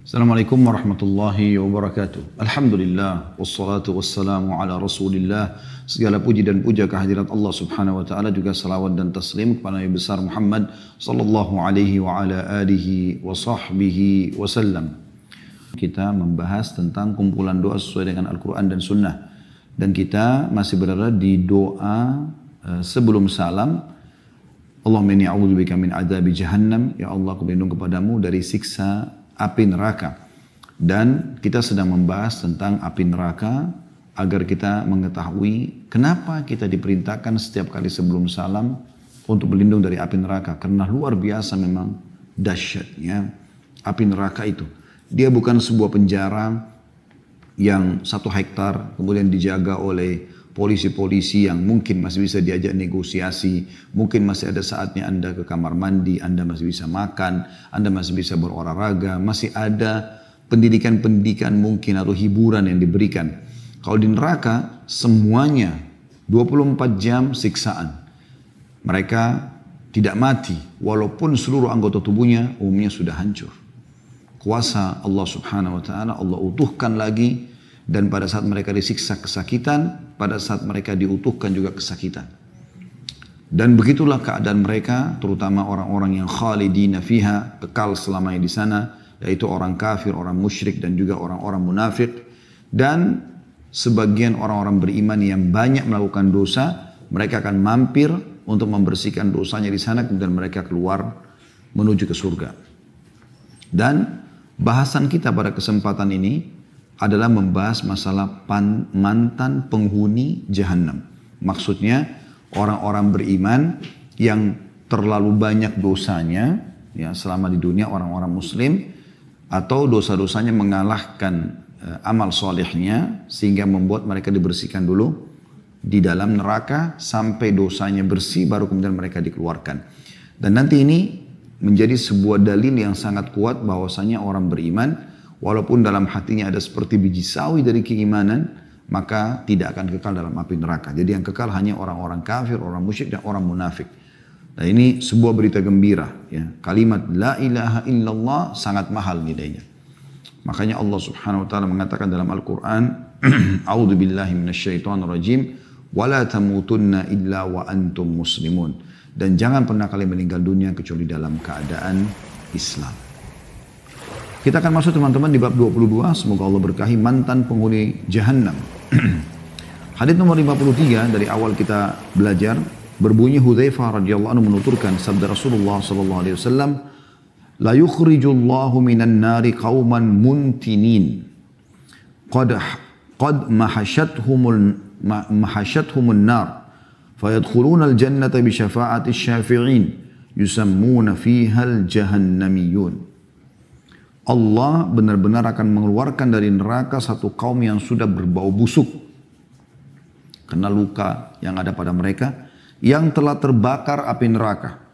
Assalamualaikum warahmatullahi wabarakatuh. Alhamdulillah, wassalatu wassalamu ala rasulillah. Segala puji dan puja kehadirat Allah subhanahu wa ta'ala, juga salawat dan taslim kepada Nabi besar Muhammad sallallahu alaihi wa ala alihi wa sahbihi wasallam. Kita membahas tentang kumpulan doa sesuai dengan Al-Quran dan Sunnah. Dan kita masih berada di doa sebelum salam. Allahumma inni a'udzubika min adzabi jahannam. Ya Allah, aku berlindung kepadamu dari siksa api neraka. Dan kita sedang membahas tentang api neraka agar kita mengetahui kenapa kita diperintahkan setiap kali sebelum salam untuk berlindung dari api neraka. Karena luar biasa memang dahsyatnya api neraka itu. Dia bukan sebuah penjara yang 1 hektar kemudian dijaga oleh polisi-polisi yang mungkin masih bisa diajak negosiasi, mungkin masih ada saatnya Anda ke kamar mandi, Anda masih bisa makan, Anda masih bisa berolahraga, masih ada pendidikan-pendidikan mungkin atau hiburan yang diberikan. Kalau di neraka semuanya 24 jam siksaan. Mereka tidak mati walaupun seluruh anggota tubuhnya umumnya sudah hancur. Kuasa Allah subhanahu wa ta'ala Allah utuhkan lagi. Dan pada saat mereka disiksa kesakitan, pada saat mereka diutuhkan juga kesakitan. Dan begitulah keadaan mereka, terutama orang-orang yang khalidina fiha, kekal selamanya di sana, yaitu orang kafir, orang musyrik, dan juga orang-orang munafik. Dan sebagian orang-orang beriman yang banyak melakukan dosa, mereka akan mampir untuk membersihkan dosanya di sana, kemudian mereka keluar menuju ke surga. Dan bahasan kita pada kesempatan ini adalah membahas masalah mantan penghuni jahannam. Maksudnya orang-orang beriman yang terlalu banyak dosanya ya selama di dunia, orang-orang muslim, atau dosa-dosanya mengalahkan amal solehnya sehingga membuat mereka dibersihkan dulu di dalam neraka sampai dosanya bersih baru kemudian mereka dikeluarkan. Dan nanti ini menjadi sebuah dalil yang sangat kuat bahwasanya orang beriman walaupun dalam hatinya ada seperti biji sawi dari keimanan, maka tidak akan kekal dalam api neraka. Jadi yang kekal hanya orang-orang kafir, orang musyrik, dan orang munafik. Nah ini sebuah berita gembira. Ya. Kalimat la ilaha illallah sangat mahal nilainya. Makanya Allah subhanahu wa ta'ala mengatakan dalam Al-Quran, A'udhu billahi minasyaitonir rajim, wa la tamutunna illa wa antum muslimun. Dan jangan pernah kalian meninggal dunia kecuali dalam keadaan Islam. Kita akan masuk teman-teman di bab 22. Semoga Allah berkahi mantan penghuni jahannam. Hadits nomor 53 dari awal kita belajar berbunyi Hudzaifah radhiyallahu anhu menuturkan sabda Rasulullah sallallahu alaihi wasallam, la yukhrijullahu minan nari qauman muntinin qad mahashathumun nar fayadkhuluna al-jannata bi syafa'ati asy-syafi'in yusammuna fiha al-jahannamiyun. Allah benar-benar akan mengeluarkan dari neraka satu kaum yang sudah berbau busuk karena luka yang ada pada mereka yang telah terbakar api neraka.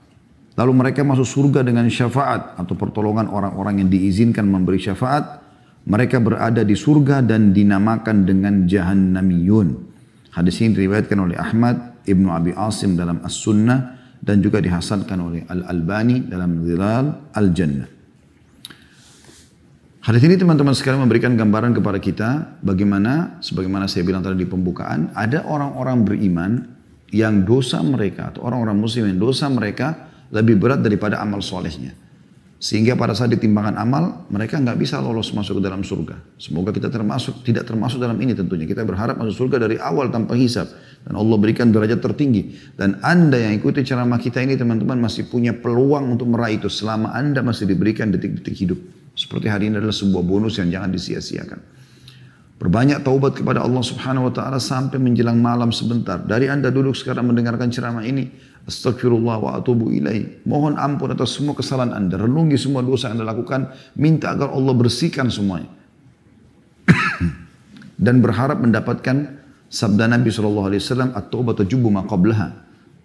Lalu mereka masuk surga dengan syafaat atau pertolongan orang-orang yang diizinkan memberi syafaat. Mereka berada di surga dan dinamakan dengan Jahannamiyun. Hadis ini diriwayatkan oleh Ahmad, Ibnu Abi Asim dalam As-Sunnah dan juga dihasankan oleh Al-Albani dalam Dhilal Al-Jannah. Hadis ini teman-teman sekalian memberikan gambaran kepada kita bagaimana, sebagaimana saya bilang tadi di pembukaan, ada orang-orang beriman yang dosa mereka atau orang-orang muslim yang dosa mereka lebih berat daripada amal solehnya. Sehingga pada saat ditimbangan amal, mereka nggak bisa lolos masuk ke dalam surga. Semoga kita tidak termasuk dalam ini tentunya. Kita berharap masuk surga dari awal tanpa hisab. Dan Allah berikan derajat tertinggi. Dan Anda yang ikuti ceramah kita ini teman-teman masih punya peluang untuk meraih itu selama Anda masih diberikan detik-detik hidup. Seperti hari ini adalah sebuah bonus yang jangan disia-siakan. Perbanyak taubat kepada Allah subhanahu wa ta'ala sampai menjelang malam sebentar. Dari Anda duduk sekarang mendengarkan ceramah ini, astagfirullah wa atubu ilaih. Mohon ampun atas semua kesalahan Anda. Renungi semua dosa yang Anda lakukan. Minta agar Allah bersihkan semuanya. Dan berharap mendapatkan sabda Nabi SAW, at-taubat tajubu ma qablaha.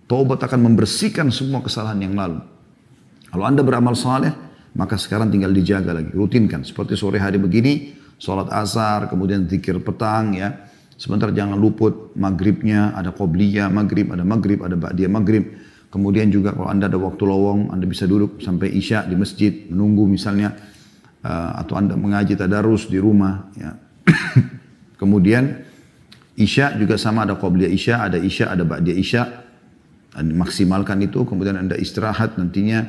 Taubat akan membersihkan semua kesalahan yang lalu. Kalau Anda beramal saleh, maka sekarang tinggal dijaga lagi, rutinkan. Seperti sore hari begini, sholat asar, kemudian zikir petang ya. Sebentar jangan luput maghribnya, ada qobliyah maghrib, ada ba'diyah maghrib. Kemudian juga kalau Anda ada waktu lowong, Anda bisa duduk sampai isya di masjid, menunggu misalnya atau Anda mengaji tadarus di rumah. Ya. Kemudian Isya juga sama, ada Qobliyah Isya, ada Ba'diyah Isya. Maksimalkan itu, kemudian Anda istirahat nantinya.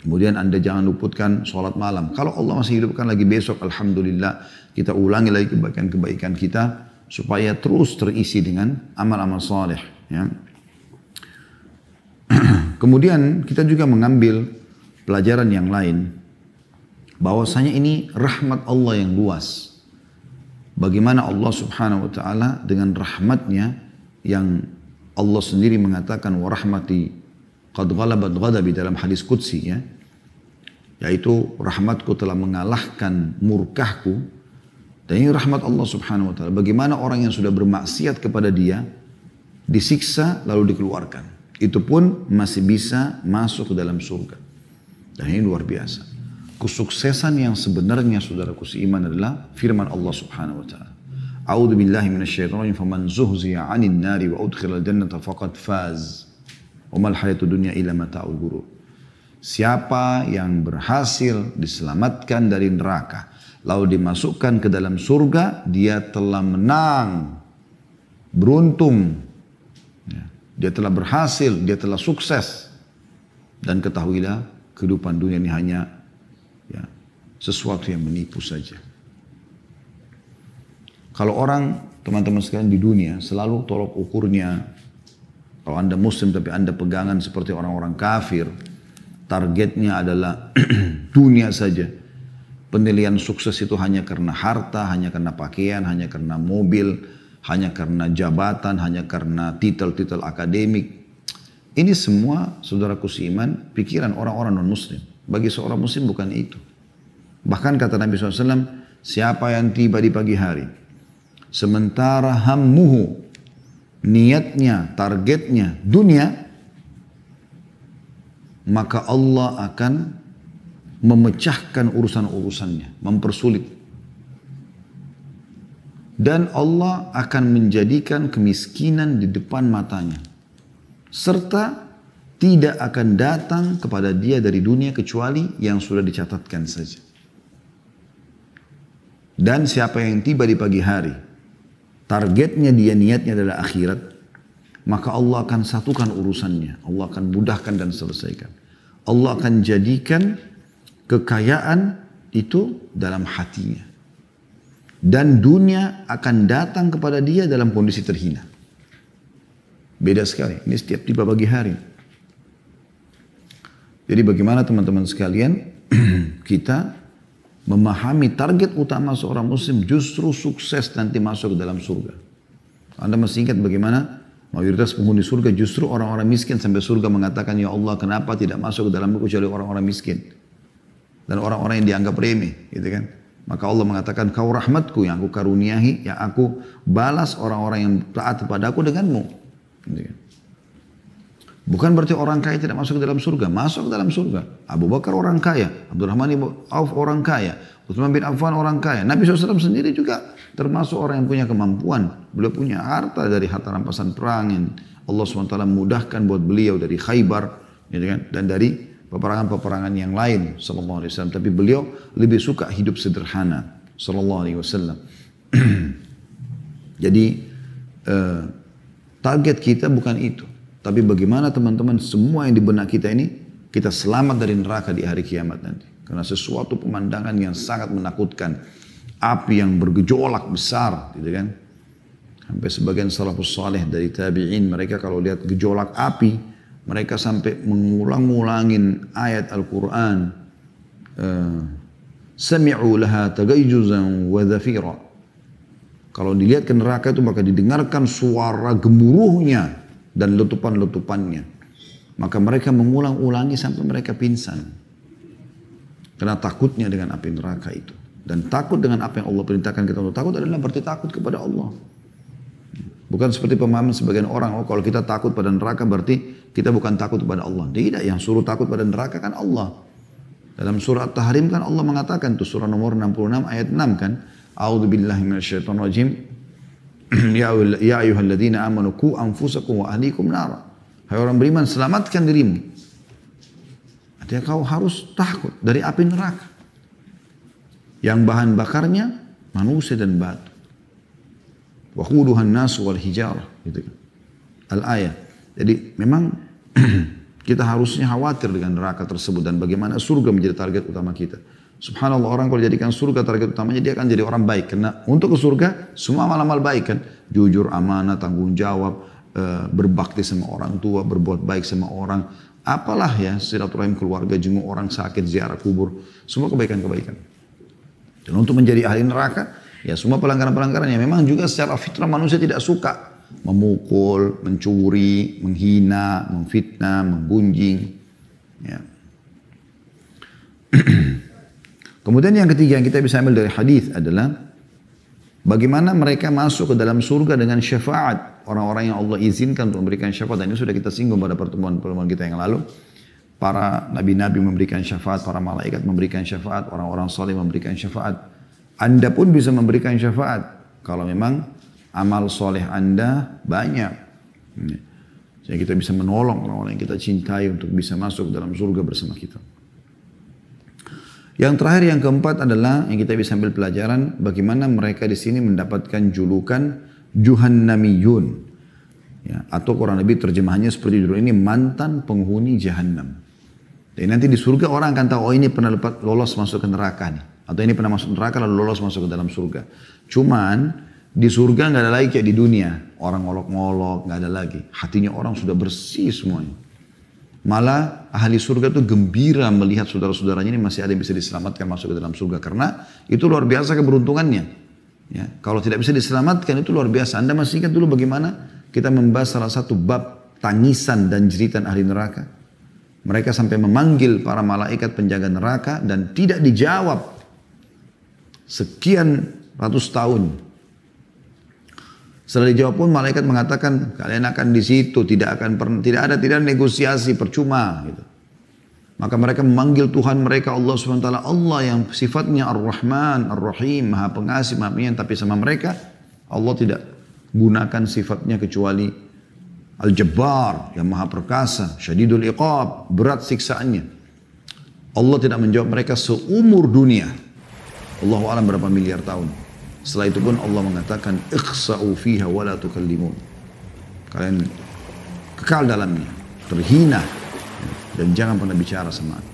Kemudian Anda jangan luputkan sholat malam. Kalau Allah masih hidupkan lagi besok, Alhamdulillah, kita ulangi lagi kebaikan-kebaikan kita, supaya terus terisi dengan amal-amal saleh. Ya. Kemudian kita juga mengambil pelajaran yang lain, bahwasanya ini rahmat Allah yang luas. Bagaimana Allah subhanahu wa ta'ala dengan rahmatnya, yang Allah sendiri mengatakan, wa rahmati qad ghalabat ghadabi, dalam hadis qudsi, ya, yaitu rahmatku telah mengalahkan murkahku. Dan ini rahmat Allah subhanahu wa ta'ala. Bagaimana orang yang sudah bermaksiat kepada dia disiksa lalu dikeluarkan, itu pun masih bisa masuk ke dalam surga. Dan ini luar biasa. Kesuksesan yang sebenarnya, saudaraku seiman, adalah firman Allah subhanahu wa ta'ala, a'udzu billahi minasyaitonir rajim, faman zuhziya 'anil nari wa udkhilal jannata faqad faz wa mal hayatud dunya illa mata'ul ghurur. Siapa yang berhasil diselamatkan dari neraka lalu dimasukkan ke dalam surga, dia telah menang, beruntung, ya. Dia telah berhasil, dia telah sukses. Dan ketahuilah, kehidupan dunia ini hanya, ya, sesuatu yang menipu saja. Kalau orang, teman-teman sekalian, di dunia selalu tolok ukurnya, kalau Anda muslim tapi Anda pegangan seperti orang-orang kafir, targetnya adalah dunia saja. Penilaian sukses itu hanya karena harta, hanya karena pakaian, hanya karena mobil, hanya karena jabatan, hanya karena titel-titel akademik. Ini semua, saudaraku seiman, pikiran orang-orang non-muslim. Bagi seorang muslim bukan itu. Bahkan kata Nabi SAW, siapa yang tiba di pagi hari, sementara hammuhu, niatnya, targetnya dunia, maka Allah akan memecahkan urusan-urusannya, mempersulit. Dan Allah akan menjadikan kemiskinan di depan matanya. Serta tidak akan datang kepada dia dari dunia kecuali yang sudah dicatatkan saja. Dan siapa yang tiba di pagi hari, targetnya dia, niatnya adalah akhirat, maka Allah akan satukan urusannya. Allah akan mudahkan dan selesaikan. Allah akan jadikan kekayaan itu dalam hatinya. Dan dunia akan datang kepada dia dalam kondisi terhina. Beda sekali. Ini setiap tiba pagi hari. Jadi bagaimana teman-teman sekalian, kita memahami target utama seorang muslim justru sukses nanti masuk ke dalam surga. Anda masih ingat bagaimana mayoritas penghuni surga justru orang-orang miskin, sampai surga mengatakan, ya Allah, kenapa tidak masuk ke dalam kecuali orang-orang miskin dan orang-orang yang dianggap remeh, gitu kan? Maka Allah mengatakan, kau rahmatku yang aku karuniahi, yang aku balas orang-orang yang taat kepadaku denganmu. Gitu kan? Bukan berarti orang kaya tidak masuk ke dalam surga. Masuk ke dalam surga. Abu Bakar orang kaya. Abdurrahman bin Auf orang kaya. Utsman bin Affan orang kaya. Nabi SAW sendiri juga termasuk orang yang punya kemampuan. Beliau punya harta dari harta rampasan perang yang Allah SWT mudahkan buat beliau dari Khaybar, gitu kan? Dan dari peperangan-peperangan yang lain, sallallahu alaihi wasallam. Tapi beliau lebih suka hidup sederhana, sallallahu alaihi wasallam. Jadi target kita bukan itu, tapi bagaimana teman-teman semua yang di benak kita ini, kita selamat dari neraka di hari kiamat nanti. Karena sesuatu pemandangan yang sangat menakutkan, api yang bergejolak besar, gitu kan? Sampai sebagian salafus saleh dari tabi'in, mereka kalau lihat gejolak api, mereka sampai mengulang-ulangin ayat Al-Quran. Sami'u laha tagayjuzan wa dhafira. Kalau dilihat ke neraka itu maka didengarkan suara gemuruhnya dan letupan-letupannya. Maka mereka mengulang-ulangi sampai mereka pingsan. Karena takutnya dengan api neraka itu. Dan takut dengan apa yang Allah perintahkan kita untuk takut adalah berarti takut kepada Allah. Bukan seperti pemahaman sebagian orang, oh kalau kita takut pada neraka berarti kita bukan takut kepada Allah. Tidak, yang suruh takut pada neraka kan Allah. Dalam surah At-Tahrim kan Allah mengatakan, itu surah nomor 66 ayat 6 kan. A'udzu billahi minasyaitonir rajim. Ya ayyuhalladzina amanu qu anfusakum wa ahlikum nara. Hai orang beriman, selamatkan dirimu. Artinya kau harus takut dari api neraka. Yang bahan bakarnya manusia dan batu. Waquduhan nas wal hijarah, gitu kan. Al-ayah. Jadi memang kita harusnya khawatir dengan neraka tersebut dan bagaimana surga menjadi target utama kita. Subhanallah, orang kalau jadikan surga target utamanya, dia akan jadi orang baik. Karena untuk ke surga semua amal-amal baik kan. Jujur, amanah, tanggung jawab, berbakti sama orang tua, berbuat baik sama orang. Apalah ya, silaturahim keluarga, jenguk orang sakit, ziarah kubur. Semua kebaikan-kebaikan. Dan untuk menjadi ahli neraka, ya semua pelanggaran-pelanggaran yang memang juga secara fitrah manusia tidak suka. Memukul, mencuri, menghina, memfitnah, menggunjing. Ya. Kemudian yang ketiga yang kita bisa ambil dari hadis adalah bagaimana mereka masuk ke dalam surga dengan syafaat. Orang-orang yang Allah izinkan untuk memberikan syafaat. Dan ini sudah kita singgung pada pertemuan-pertemuan kita yang lalu. Para nabi-nabi memberikan syafaat, para malaikat memberikan syafaat, orang-orang saleh memberikan syafaat. Anda pun bisa memberikan syafaat kalau memang amal soleh Anda banyak. Sehingga kita bisa menolong orang-orang yang kita cintai untuk bisa masuk dalam surga bersama kita. Yang terakhir, yang keempat adalah yang kita bisa ambil pelajaran bagaimana mereka di sini mendapatkan julukan Juhannamiyun. Ya, atau kurang lebih terjemahannya seperti judul ini, mantan penghuni Jahannam. Dan nanti di surga orang akan tahu, oh ini pernah lolos masuk ke neraka nih. Atau ini pernah masuk neraka lalu lolos masuk ke dalam surga. Cuman di surga nggak ada lagi kayak di dunia. Orang ngolok-ngolok, nggak ada lagi. Hatinya orang sudah bersih semuanya. Malah ahli surga itu gembira melihat saudara-saudaranya ini masih ada yang bisa diselamatkan masuk ke dalam surga. Karena itu luar biasa keberuntungannya. Ya, kalau tidak bisa diselamatkan itu luar biasa. Anda masih ingat dulu bagaimana kita membahas salah satu bab tangisan dan jeritan ahli neraka. Mereka sampai memanggil para malaikat penjaga neraka dan tidak dijawab. Sekian ratus tahun. Setelah dijawab pun malaikat mengatakan kalian akan di situ, tidak ada negosiasi, percuma gitu. Maka mereka memanggil Tuhan mereka Allah SWT, Allah yang sifatnya Ar-Rahman, Ar-Rahim, Maha Pengasih, Maha Penyayang, tapi sama mereka Allah tidak gunakan sifatnya kecuali Al-Jabbar, yang Maha Perkasa, Syadidul Iqab, berat siksaannya. Allah tidak menjawab mereka seumur dunia. Allahu a'lam berapa miliar tahun. Setelah itu pun Allah mengatakan ikhsa'u fiha wa la tukallimun. Kalian kekal dalamnya, terhina dan jangan pernah bicara sama aku.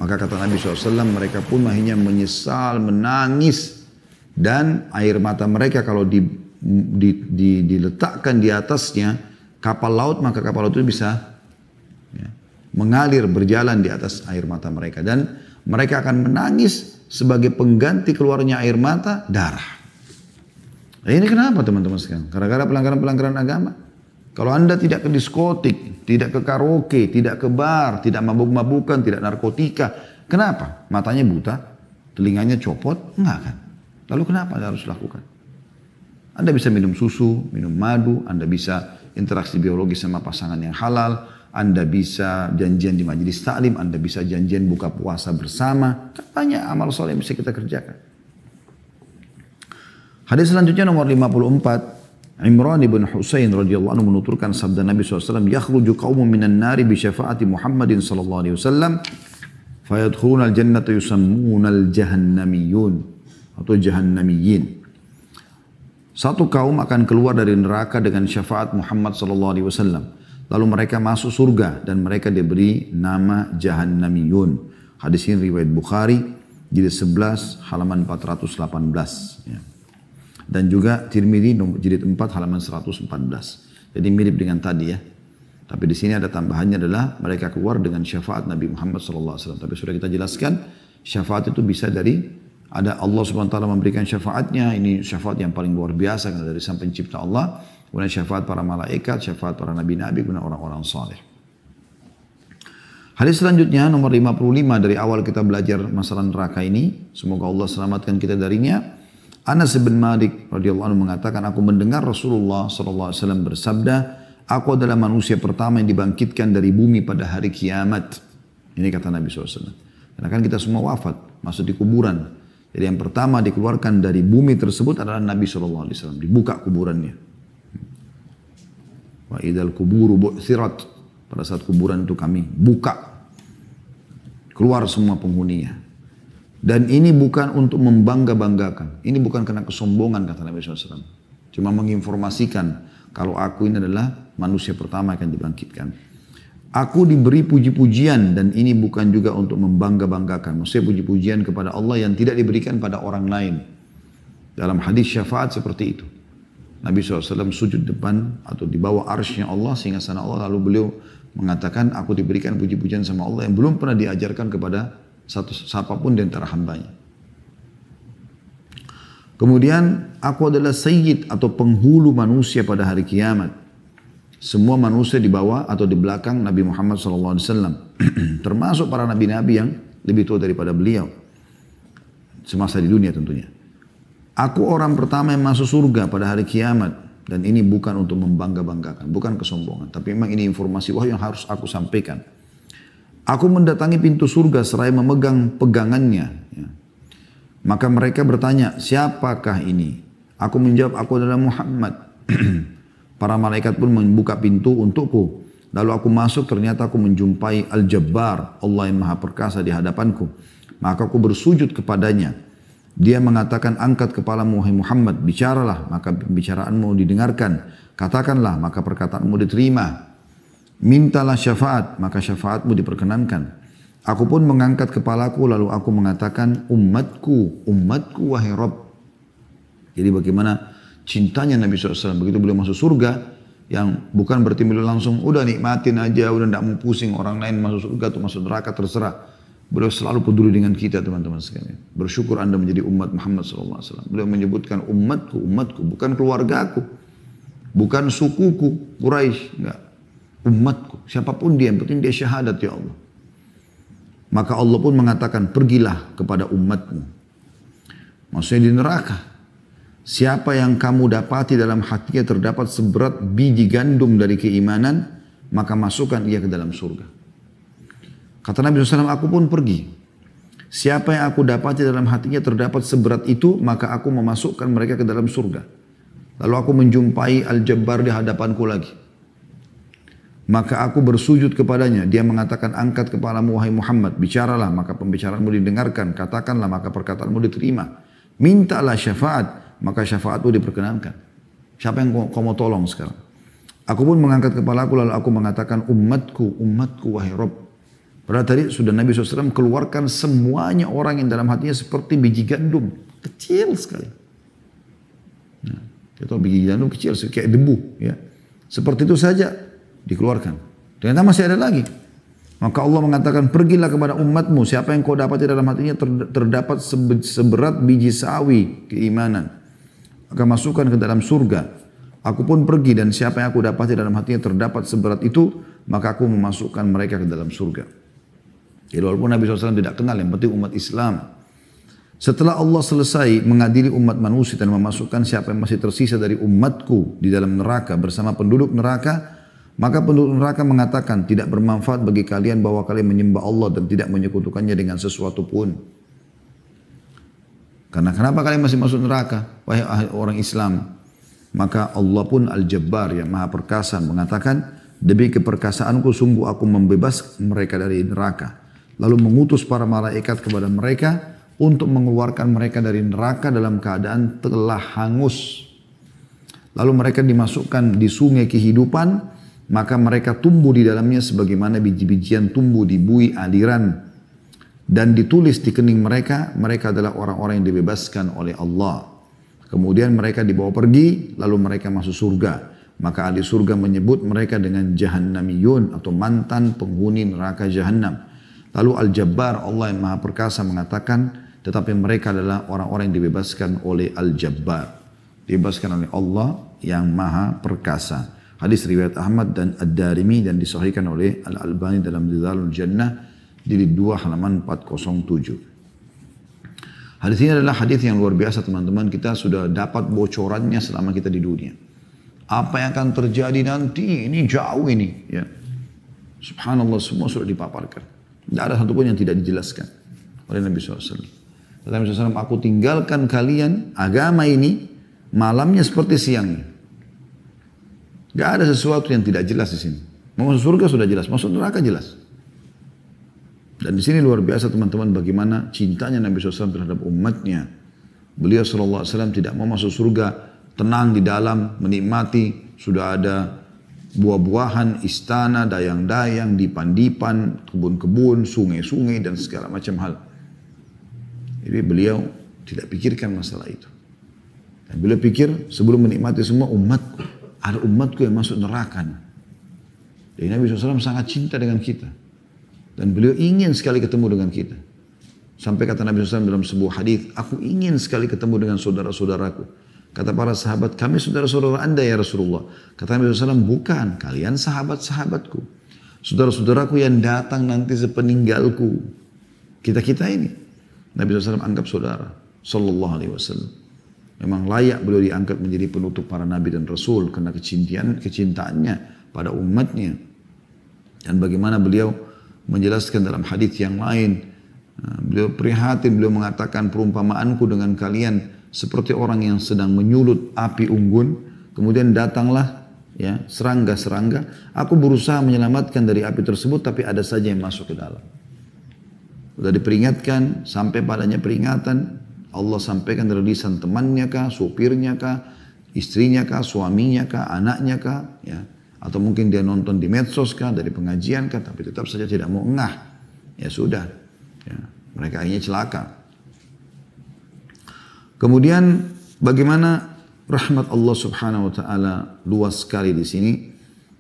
Maka kata Nabi SAW, mereka pun akhirnya menyesal, menangis, dan air mata mereka kalau diletakkan di atasnya kapal laut, maka kapal laut itu bisa ya, mengalir, berjalan di atas air mata mereka, dan mereka akan menangis sebagai pengganti keluarnya air mata, darah. Nah, ini kenapa teman-teman sekalian? Gara-gara pelanggaran-pelanggaran agama. Kalau Anda tidak ke diskotik, tidak ke karaoke, tidak ke bar, tidak mabuk-mabukan, tidak narkotika, kenapa? Matanya buta, telinganya copot? Enggak kan? Lalu kenapa Anda harus lakukan? Anda bisa minum susu, minum madu, Anda bisa interaksi biologi sama pasangan yang halal, Anda bisa janjian di majelis taklim, Anda bisa janjian buka puasa bersama. Banyak amal soleh yang bisa kita kerjakan. Hadis selanjutnya nomor 54. Imran ibn Husain radhiyallahu anhu menuturkan sabda Nabi SAW, yakhruju qaumun minan nari bi syafaati Muhammadin sallallahu alaihi wasallam fayadkhuluna al-jannata yusammuna al-jahannamiyun atau jahannamiyin. Satu kaum akan keluar dari neraka dengan syafaat Muhammad sallallahu alaihi wasallam. Lalu mereka masuk surga dan mereka diberi nama Jahannamiyun. Hadis ini riwayat Bukhari, jilid 11 halaman 418. Ya. Dan juga Tirmidzi jilid 4 halaman 114. Jadi mirip dengan tadi ya. Tapi di sini ada tambahannya adalah mereka keluar dengan syafaat Nabi Muhammad SAW. Tapi sudah kita jelaskan syafaat itu bisa dari ada Allah SWT memberikan syafaatnya. Ini syafaat yang paling luar biasa karena dari sang pencipta Allah. Kemudian syafaat para malaikat, syafaat para nabi-nabi, kemudian orang-orang saleh. Hadis selanjutnya nomor 55 dari awal kita belajar masalah neraka ini. Semoga Allah selamatkan kita darinya. Anas bin Malik radhiyallahu anhu mengatakan, aku mendengar Rasulullah SAW bersabda, aku adalah manusia pertama yang dibangkitkan dari bumi pada hari kiamat. Ini kata Nabi SAW. Karena kan kita semua wafat, masuk di kuburan. Jadi yang pertama dikeluarkan dari bumi tersebut adalah Nabi SAW. Dibuka kuburannya. Wa idal kuburu bu'thirat. Pada saat kuburan itu kami buka. Keluar semua penghuninya. Dan ini bukan untuk membangga-banggakan. Ini bukan karena kesombongan kata Nabi SAW. Cuma menginformasikan kalau aku ini adalah manusia pertama yang akan dibangkitkan. Aku diberi puji-pujian dan ini bukan juga untuk membangga-banggakan. Maksudnya puji-pujian kepada Allah yang tidak diberikan pada orang lain. Dalam hadis syafaat seperti itu. Nabi SAW sujud depan atau di bawah arsy Allah, singgasana Allah, lalu beliau mengatakan aku diberikan puji-pujian sama Allah yang belum pernah diajarkan kepada siapapun di antara hambanya. Kemudian aku adalah sayyid atau penghulu manusia pada hari kiamat. Semua manusia di bawah atau di belakang Nabi Muhammad SAW. Termasuk para nabi-nabi yang lebih tua daripada beliau. Semasa di dunia tentunya. Aku orang pertama yang masuk surga pada hari kiamat. Dan ini bukan untuk membangga-banggakan. Bukan kesombongan. Tapi memang ini informasi wahyu yang harus aku sampaikan. Aku mendatangi pintu surga seraya memegang pegangannya. Ya. Maka mereka bertanya, siapakah ini? Aku menjawab, aku adalah Muhammad. Para malaikat pun membuka pintu untukku. Lalu aku masuk, ternyata aku menjumpai Al-Jabbar, Allah yang maha perkasa di hadapanku. Maka aku bersujud kepadanya. Dia mengatakan, angkat kepalamu wahai Muhammad, bicaralah, maka pembicaraanmu didengarkan. Katakanlah, maka perkataanmu diterima. Mintalah syafaat, maka syafaatmu diperkenankan. Aku pun mengangkat kepalaku, lalu aku mengatakan, umatku, umatku wahai Rabb. Jadi bagaimana cintanya Nabi SAW, begitu beliau masuk surga, yang bukan berarti beliau langsung, udah nikmatin aja, udah tidak mau pusing orang lain masuk surga atau masuk neraka, terserah. Beliau selalu peduli dengan kita teman-teman sekalian. Bersyukur Anda menjadi umat Muhammad SAW. Beliau menyebutkan umatku, umatku, bukan keluargaku, bukan sukuku, Quraisy, enggak. Umatku, siapapun dia, yang penting dia syahadat ya Allah. Maka Allah pun mengatakan, pergilah kepada umatmu. Maksudnya di neraka. Siapa yang kamu dapati dalam hatinya terdapat seberat biji gandum dari keimanan, maka masukkan ia ke dalam surga. Kata Nabi SAW, aku pun pergi. Siapa yang aku dapati dalam hatinya terdapat seberat itu, maka aku memasukkan mereka ke dalam surga. Lalu aku menjumpai Al-Jabbar di hadapanku lagi. Maka aku bersujud kepadanya. Dia mengatakan, angkat kepalamu wahai Muhammad, bicaralah, maka pembicaraanmu didengarkan. Katakanlah, maka perkataanmu diterima. Mintalah syafaat, maka syafaatmu diperkenankan. Siapa yang kau mau tolong sekarang? Aku pun mengangkat kepalaku, lalu aku mengatakan, umatku, umatku wahai Rabb. Padahal tadi sudah Nabi SAW keluarkan semuanya orang yang dalam hatinya seperti biji gandum. Kecil sekali. Nah, itu biji gandum kecil, kayak debu. Ya. Seperti itu saja dikeluarkan. Ternyata masih ada lagi. Maka Allah mengatakan, pergilah kepada umatmu. Siapa yang kau dapati dalam hatinya terdapat seberat biji sawi keimanan. Maka masukkan ke dalam surga. Aku pun pergi dan siapa yang aku dapati dalam hatinya terdapat seberat itu, maka aku memasukkan mereka ke dalam surga. Jadi walaupun Nabi SAW tidak kenal, yang penting umat Islam. Setelah Allah selesai mengadili umat manusia dan memasukkan siapa yang masih tersisa dari umatku di dalam neraka bersama penduduk neraka, maka penduduk neraka mengatakan, tidak bermanfaat bagi kalian bahwa kalian menyembah Allah dan tidak menyekutukannya dengan sesuatu pun. Karena kenapa kalian masih masuk neraka, wahai orang Islam? Maka Allah pun Al-Jabbar yang maha perkasa mengatakan, demi keperkasaanku sungguh aku membebaskan mereka dari neraka. Lalu mengutus para malaikat kepada mereka untuk mengeluarkan mereka dari neraka dalam keadaan telah hangus. Lalu mereka dimasukkan di sungai kehidupan, maka mereka tumbuh di dalamnya sebagaimana biji-bijian tumbuh di bui aliran. Dan ditulis di kening mereka, mereka adalah orang-orang yang dibebaskan oleh Allah. Kemudian mereka dibawa pergi, lalu mereka masuk surga. Maka ahli surga menyebut mereka dengan jahannamiyun atau mantan penghuni neraka jahannam. Lalu Al-Jabbar, Allah yang maha perkasa mengatakan, tetapi mereka adalah orang-orang yang dibebaskan oleh Al-Jabbar. Dibebaskan oleh Allah yang maha perkasa. Hadis riwayat Ahmad dan Ad-Darimi dan disahihkan oleh Al-Albani dalam Dzalul Jannah jilid 2 halaman 407. Hadis ini adalah hadis yang luar biasa teman-teman. Kita sudah dapat bocorannya selama kita di dunia. Apa yang akan terjadi nanti ini jauh ini. Ya. Subhanallah semua sudah dipaparkan. Tidak ada satupun yang tidak dijelaskan oleh Nabi SAW. Kata Nabi SAW, aku tinggalkan kalian agama ini malamnya seperti siangnya. Tidak ada sesuatu yang tidak jelas di sini. Mau masuk surga sudah jelas, masuk neraka jelas. Tidak Dan di sini luar biasa teman-teman bagaimana cintanya Nabi SAW terhadap umatnya. Beliau SAW tidak mau masuk surga, tenang di dalam, menikmati, sudah ada buah-buahan, istana, dayang-dayang, dipan-dipan, kebun-kebun, sungai-sungai, dan segala macam hal. Jadi beliau tidak pikirkan masalah itu. Dan beliau pikir sebelum menikmati semua umatku, ada umatku yang masuk neraka. Jadi Nabi SAW sangat cinta dengan kita. Dan beliau ingin sekali ketemu dengan kita. Sampai kata Nabi SAW dalam sebuah hadis, aku ingin sekali ketemu dengan saudara-saudaraku. Kata para sahabat, kami saudara-saudara anda ya Rasulullah. Kata Nabi SAW, bukan, kalian sahabat-sahabatku. Saudara-saudaraku yang datang nanti sepeninggalku. Kita-kita ini. Nabi SAW anggap saudara. Sallallahu alaihi wasallam. Memang layak beliau diangkat menjadi penutup para nabi dan rasul. Karena kecintaannya pada umatnya. Dan bagaimana beliau menjelaskan dalam hadis yang lain, beliau prihatin, beliau mengatakan perumpamaanku dengan kalian seperti orang yang sedang menyulut api unggun, kemudian datanglah ya serangga-serangga, aku berusaha menyelamatkan dari api tersebut tapi ada saja yang masuk ke dalam. Sudah diperingatkan, sampai padanya peringatan, Allah sampaikan dari lisan temannya kah, supirnya kah, istrinya kah, suaminya kah, anaknya kah, ya. Atau mungkin dia nonton di medsos kah, dari pengajian kah, tapi tetap saja tidak mau ngah. Ya sudah, ya, mereka akhirnya celaka. Kemudian bagaimana rahmat Allah Subhanahu wa taala luas sekali di sini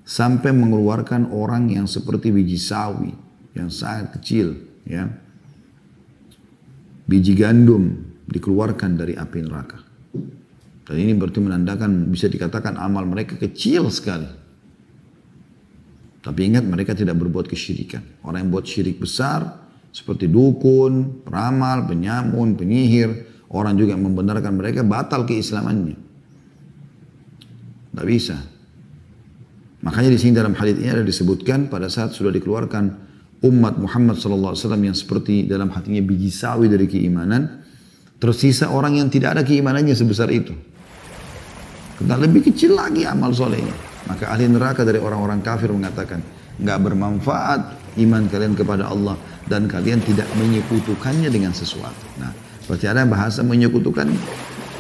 sampai mengeluarkan orang yang seperti biji sawi yang sangat kecil, ya. Biji gandum dikeluarkan dari api neraka. Dan ini berarti menandakan bisa dikatakan amal mereka kecil sekali. Tapi ingat mereka tidak berbuat kesyirikan. Orang yang buat syirik besar seperti dukun, peramal, penyamun, penyihir, orang juga yang membenarkan mereka batal keislamannya. Tidak bisa. Makanya di sini dalam hadits ini ada disebutkan pada saat sudah dikeluarkan umat Muhammad SAW yang seperti dalam hatinya biji sawi dari keimanan, tersisa orang yang tidak ada keimanannya sebesar itu. Karena lebih kecil lagi amal solehnya. Maka ahli neraka dari orang-orang kafir mengatakan, nggak bermanfaat iman kalian kepada Allah dan kalian tidak menyekutukannya dengan sesuatu. Nah, berarti ada bahasa menyekutukan.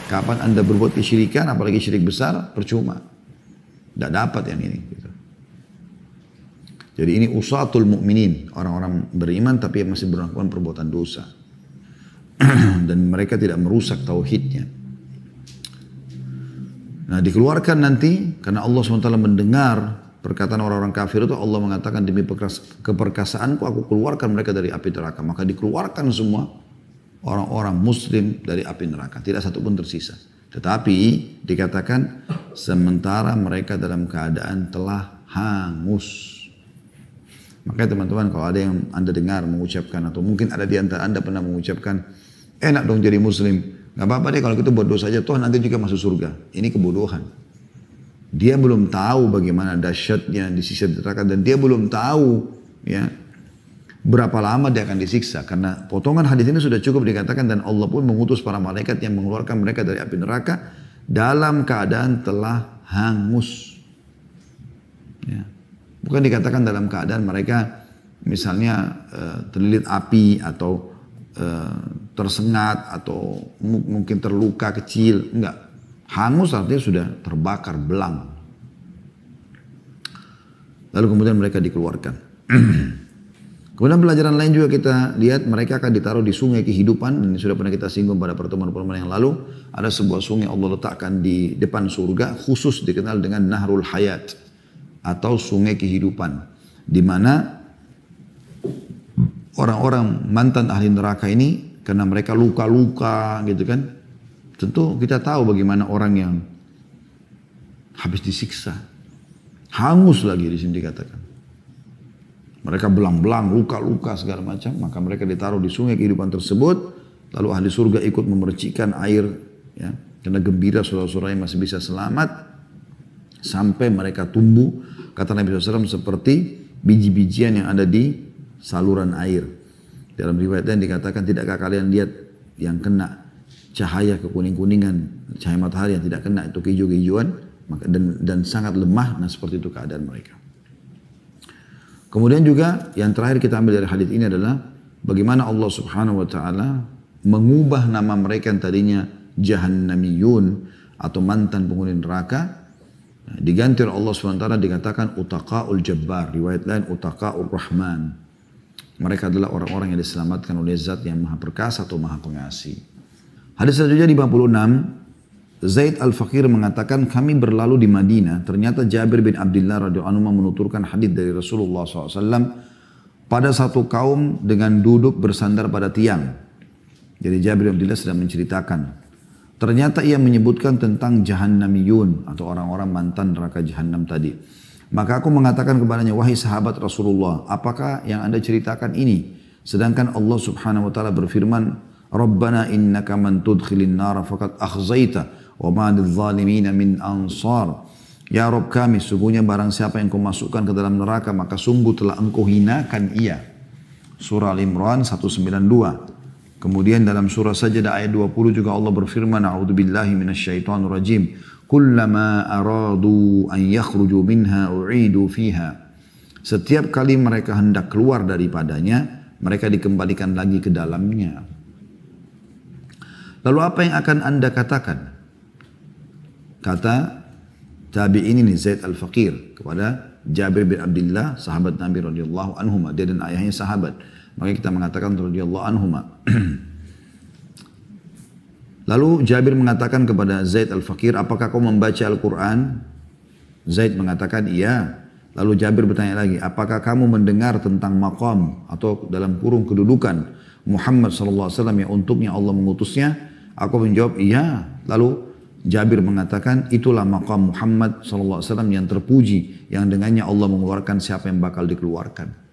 Kapan anda berbuat kesyirikan, apalagi syirik besar, percuma. Tidak dapat yang ini. Gitu. Jadi ini usatul mu'minin, orang-orang beriman tapi masih melakukan perbuatan dosa. Dan mereka tidak merusak tauhidnya. Nah dikeluarkan nanti karena Allah SWT mendengar perkataan orang-orang kafir itu, Allah mengatakan demi keperkasaanku aku keluarkan mereka dari api neraka. Maka dikeluarkan semua orang-orang muslim dari api neraka. Tidak satu pun tersisa. Tetapi dikatakan sementara mereka dalam keadaan telah hangus. Makanya teman-teman kalau ada yang anda dengar mengucapkan atau mungkin ada di antara anda pernah mengucapkan enak dong jadi muslim. Gak apa-apa deh kalau kita buat dosa aja, toh nanti juga masuk surga. Ini kebodohan. Dia belum tahu bagaimana dahsyatnya disiksa di neraka dan dia belum tahu ya berapa lama dia akan disiksa. Karena potongan hadis ini sudah cukup dikatakan dan Allah pun mengutus para malaikat yang mengeluarkan mereka dari api neraka dalam keadaan telah hangus. Ya. Bukan dikatakan dalam keadaan mereka misalnya terlilit api atau tersengat atau mungkin terluka kecil, enggak. Hangus artinya sudah terbakar belang. Lalu kemudian mereka dikeluarkan. Kemudian pelajaran lain juga kita lihat mereka akan ditaruh di sungai kehidupan. Ini sudah pernah kita singgung pada pertemuan-pertemuan yang lalu. Ada sebuah sungai Allah letakkan di depan surga khusus dikenal dengan Nahrul Hayat atau sungai kehidupan, di mana orang-orang mantan ahli neraka ini karena mereka luka-luka gitu kan. Tentu kita tahu bagaimana orang yang habis disiksa. Hangus lagi di sini dikatakan. Mereka belang-belang, luka-luka segala macam. Maka mereka ditaruh di sungai kehidupan tersebut. Lalu ahli surga ikut memercikan air. Ya, karena gembira saudara-saudaranya masih bisa selamat. Sampai mereka tumbuh. Kata Nabi SAW seperti biji-bijian yang ada di saluran air. Dalam riwayatnya dikatakan tidakkah kalian lihat yang kena cahaya kekuning-kuningan, cahaya matahari yang tidak kena itu kehijau-hijauan dan sangat lemah. Nah seperti itu keadaan mereka. Kemudian juga yang terakhir kita ambil dari hadits ini adalah bagaimana Allah Subhanahu wa taala mengubah nama mereka yang tadinya jahannamiyun atau mantan penghuni neraka, diganti oleh Allah Subhanahu wa taala dikatakan utaqaul jabbar, riwayat lain utaqaur rahman. Mereka adalah orang-orang yang diselamatkan oleh Zat yang Maha Perkasa atau Maha Pengasih. Hadis selanjutnya di 56, Zaid Al-Faqir mengatakan kami berlalu di Madinah, ternyata Jabir bin Abdullah radhiyallahu anhu menuturkan hadis dari Rasulullah SAW pada satu kaum dengan duduk bersandar pada tiang. Jadi Jabir bin Abdullah sedang menceritakan. Ternyata ia menyebutkan tentang jahannamiyun atau orang-orang mantan neraka jahannam tadi. Maka aku mengatakan kepadanya, wahai sahabat Rasulullah, apakah yang anda ceritakan ini? Sedangkan Allah Subhanahu wa taala berfirman, Rabbana innaka man tudkhilin nara faqad akhzaita wa ma lidh-dhalimin min ansar. Ya Rabb kami, sungguhnya barang siapa yang kau masukkan ke dalam neraka maka sungguh telah engkau hinakan ia. Surah Al-Imran 192. Kemudian dalam surah Sajdah ayat 20 juga Allah berfirman, A'udzubillahi minasyaitonir rajim. Kullama aradu an yakhruju minha u'idu fiha. Setiap kali mereka hendak keluar daripadanya, mereka dikembalikan lagi ke dalamnya. Lalu apa yang akan anda katakan? Kata tabi'in ini Zaid Al-Faqir kepada Jabir bin Abdullah, sahabat Nabi radhiyallahu anhuma, dia dan ayahnya sahabat. Maka kita mengatakan radhiyallahu anhuma. Lalu Jabir mengatakan kepada Zaid Al-Faqir, apakah kau membaca Al-Quran? Zaid mengatakan iya. Lalu Jabir bertanya lagi, apakah kamu mendengar tentang maqam atau dalam kurung kedudukan Muhammad SAW yang untuknya Allah mengutusnya? Aku menjawab iya. Lalu Jabir mengatakan itulah maqam Muhammad SAW yang terpuji, yang dengannya Allah mengeluarkan siapa yang bakal dikeluarkan.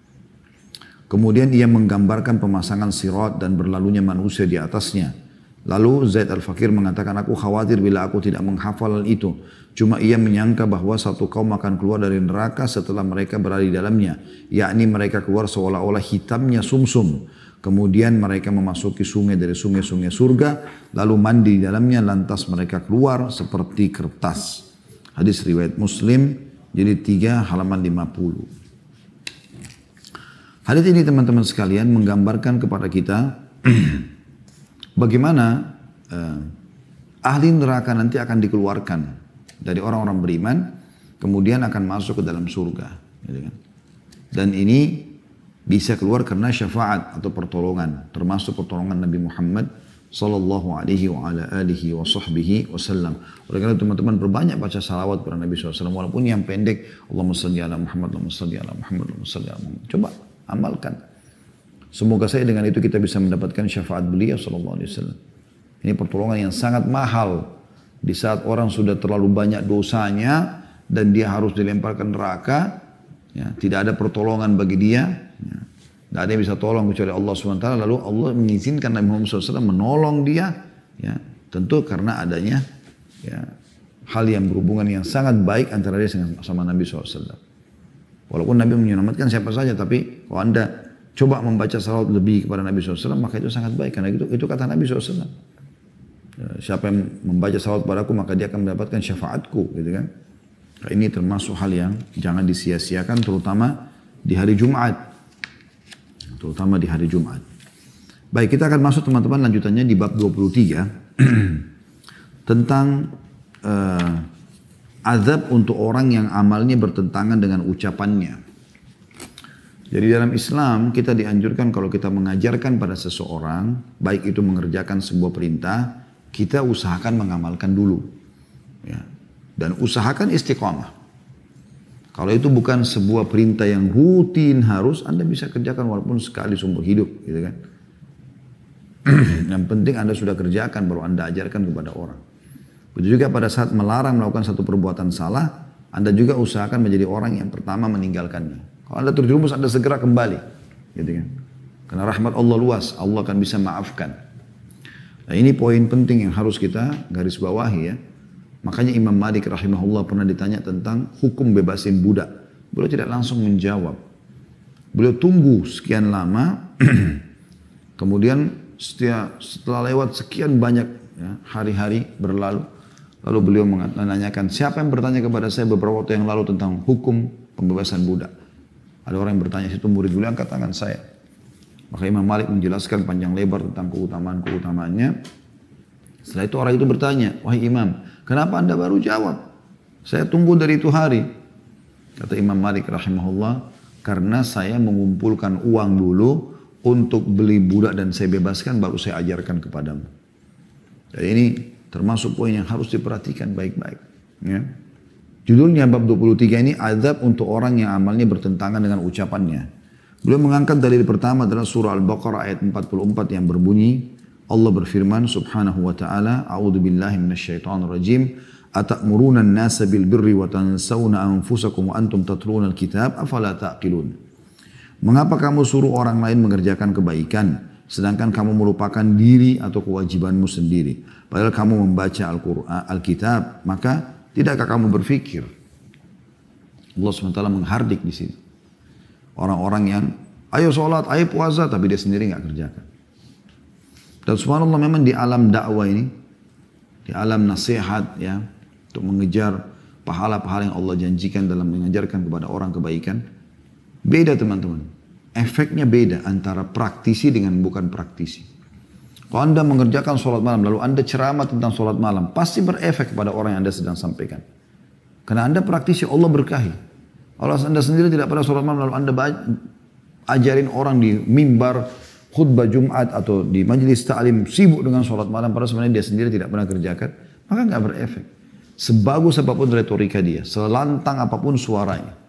Kemudian ia menggambarkan pemasangan sirat dan berlalunya manusia di atasnya. Lalu Zaid Al-Faqir mengatakan, aku khawatir bila aku tidak menghafal itu. Cuma ia menyangka bahwa satu kaum akan keluar dari neraka setelah mereka berada di dalamnya. Yakni mereka keluar seolah-olah hitamnya sumsum. Kemudian mereka memasuki sungai dari sungai-sungai surga. Lalu mandi di dalamnya, lantas mereka keluar seperti kertas. Hadis riwayat Muslim, jadi 3 halaman 50. Hadis ini teman-teman sekalian menggambarkan kepada kita bagaimana ahli neraka nanti akan dikeluarkan dari orang-orang beriman, kemudian akan masuk ke dalam surga. Gitu kan? Dan ini bisa keluar karena syafaat atau pertolongan, termasuk pertolongan Nabi Muhammad sallallahu alaihi wa ala alihi wa sahbihi wasallam. Oleh karena teman-teman berbanyak baca salawat kepada Nabi SAW, walaupun yang pendek, Allahumma salli ala Muhammad, Allahumma salli ala Muhammad, Allahumma salli ala Muhammad. Coba amalkan. Semoga saya dengan itu kita bisa mendapatkan syafaat beliau sallallahu alaihi wasallam. Ini pertolongan yang sangat mahal di saat orang sudah terlalu banyak dosanya dan dia harus dilemparkan neraka, ya, tidak ada pertolongan bagi dia, ya. Tidak ada yang bisa tolong kecuali Allah SWT. Lalu Allah mengizinkan Nabi Muhammad SAW menolong dia, ya, tentu karena adanya, ya, hal yang berhubungan yang sangat baik antara dia sama Nabi SAW. Walaupun Nabi menyelamatkan siapa saja, tapi kalau anda coba membaca salawat lebih kepada Nabi SAW, maka itu sangat baik. Karena itu kata Nabi SAW. Siapa yang membaca salawat padaku, maka dia akan mendapatkan syafaatku. Gitu kan? Nah, ini termasuk hal yang jangan disia-siakan, terutama di hari Jumat. Terutama di hari Jumat. Baik, kita akan masuk teman-teman lanjutannya di bab 23. Tentang azab untuk orang yang amalnya bertentangan dengan ucapannya. Jadi dalam Islam kita dianjurkan kalau kita mengajarkan pada seseorang, baik itu mengerjakan sebuah perintah, kita usahakan mengamalkan dulu. Ya. Dan usahakan istiqamah. Kalau itu bukan sebuah perintah yang rutin harus, Anda bisa kerjakan walaupun sekali seumur hidup. Gitu kan. Yang penting Anda sudah kerjakan baru Anda ajarkan kepada orang. Begitu juga pada saat melarang melakukan satu perbuatan salah, Anda juga usahakan menjadi orang yang pertama meninggalkannya. Kalau Anda terjerumus, Anda segera kembali. Gitu kan. Karena rahmat Allah luas, Allah akan bisa maafkan. Nah ini poin penting yang harus kita garis bawahi ya. Makanya Imam Malik rahimahullah pernah ditanya tentang hukum bebasin budak. Beliau tidak langsung menjawab. Beliau tunggu sekian lama, kemudian setelah lewat sekian banyak ya, hari-hari berlalu, lalu beliau menanyakan, siapa yang bertanya kepada saya beberapa waktu yang lalu tentang hukum pembebasan budak? Ada orang yang bertanya, situ murid beliau angkat tangan saya. Maka Imam Malik menjelaskan panjang lebar tentang keutamaan-keutamaannya. Setelah itu orang itu bertanya, wahai Imam, kenapa anda baru jawab? Saya tunggu dari itu hari. Kata Imam Malik rahimahullah, karena saya mengumpulkan uang dulu untuk beli budak dan saya bebaskan, baru saya ajarkan kepadamu. Jadi ini termasuk poin yang harus diperhatikan baik-baik. Ya. Judulnya bab 23 ini, azab untuk orang yang amalnya bertentangan dengan ucapannya. Beliau mengangkat dalil pertama adalah surah Al-Baqarah ayat 44 yang berbunyi, Allah berfirman subhanahu wa ta'ala, A'udhu billahi minasyaitonir rajim, Ata'muruna an-nasa bil birri wa tansawna anfusakum wa antum tatluna al-kitab, afala ta'qilun. Mengapa kamu suruh orang lain mengerjakan kebaikan, sedangkan kamu melupakan diri atau kewajibanmu sendiri. Padahal kamu membaca Al-Kitab, maka tidakkah kamu berfikir? Allah SWT menghardik di sini. Orang-orang yang ayo sholat, ayo puasa, tapi dia sendiri nggak kerjakan. Dan subhanallah memang di alam dakwah ini, di alam nasihat ya, untuk mengejar pahala-pahala yang Allah janjikan dalam mengajarkan kepada orang kebaikan, beda teman-teman. Efeknya beda antara praktisi dengan bukan praktisi. Kalau anda mengerjakan sholat malam, lalu anda ceramah tentang sholat malam, pasti berefek kepada orang yang anda sedang sampaikan. Karena anda praktisi, Allah berkahi. Kalau anda sendiri tidak pernah sholat malam, lalu anda ajarin orang di mimbar khutbah Jumat atau di majelis ta'lim sibuk dengan sholat malam, padahal sebenarnya dia sendiri tidak pernah kerjakan, maka nggak berefek. Sebagus apapun retorika dia, selantang apapun suaranya.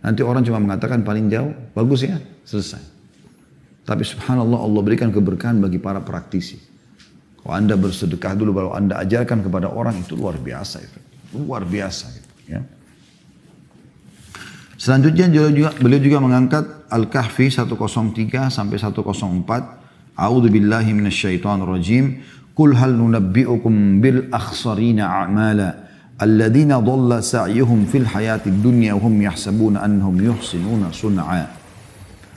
Nanti orang cuma mengatakan paling jauh, bagus ya, selesai. Tapi subhanallah Allah berikan keberkahan bagi para praktisi. Kalau anda bersedekah dulu baru anda ajarkan kepada orang, itu luar biasa. Luar biasa. Ya. Selanjutnya beliau juga mengangkat Al-Kahfi 103 sampai 104. A'udzu billahi minasyaitonir rajim. Qul hal nunabbi'ukum bil akhsarina a'mala alladzina dhalla sa'yuhum fil hayatid dunya wa hum yahsabuna annahum yuhsinuna sun'a.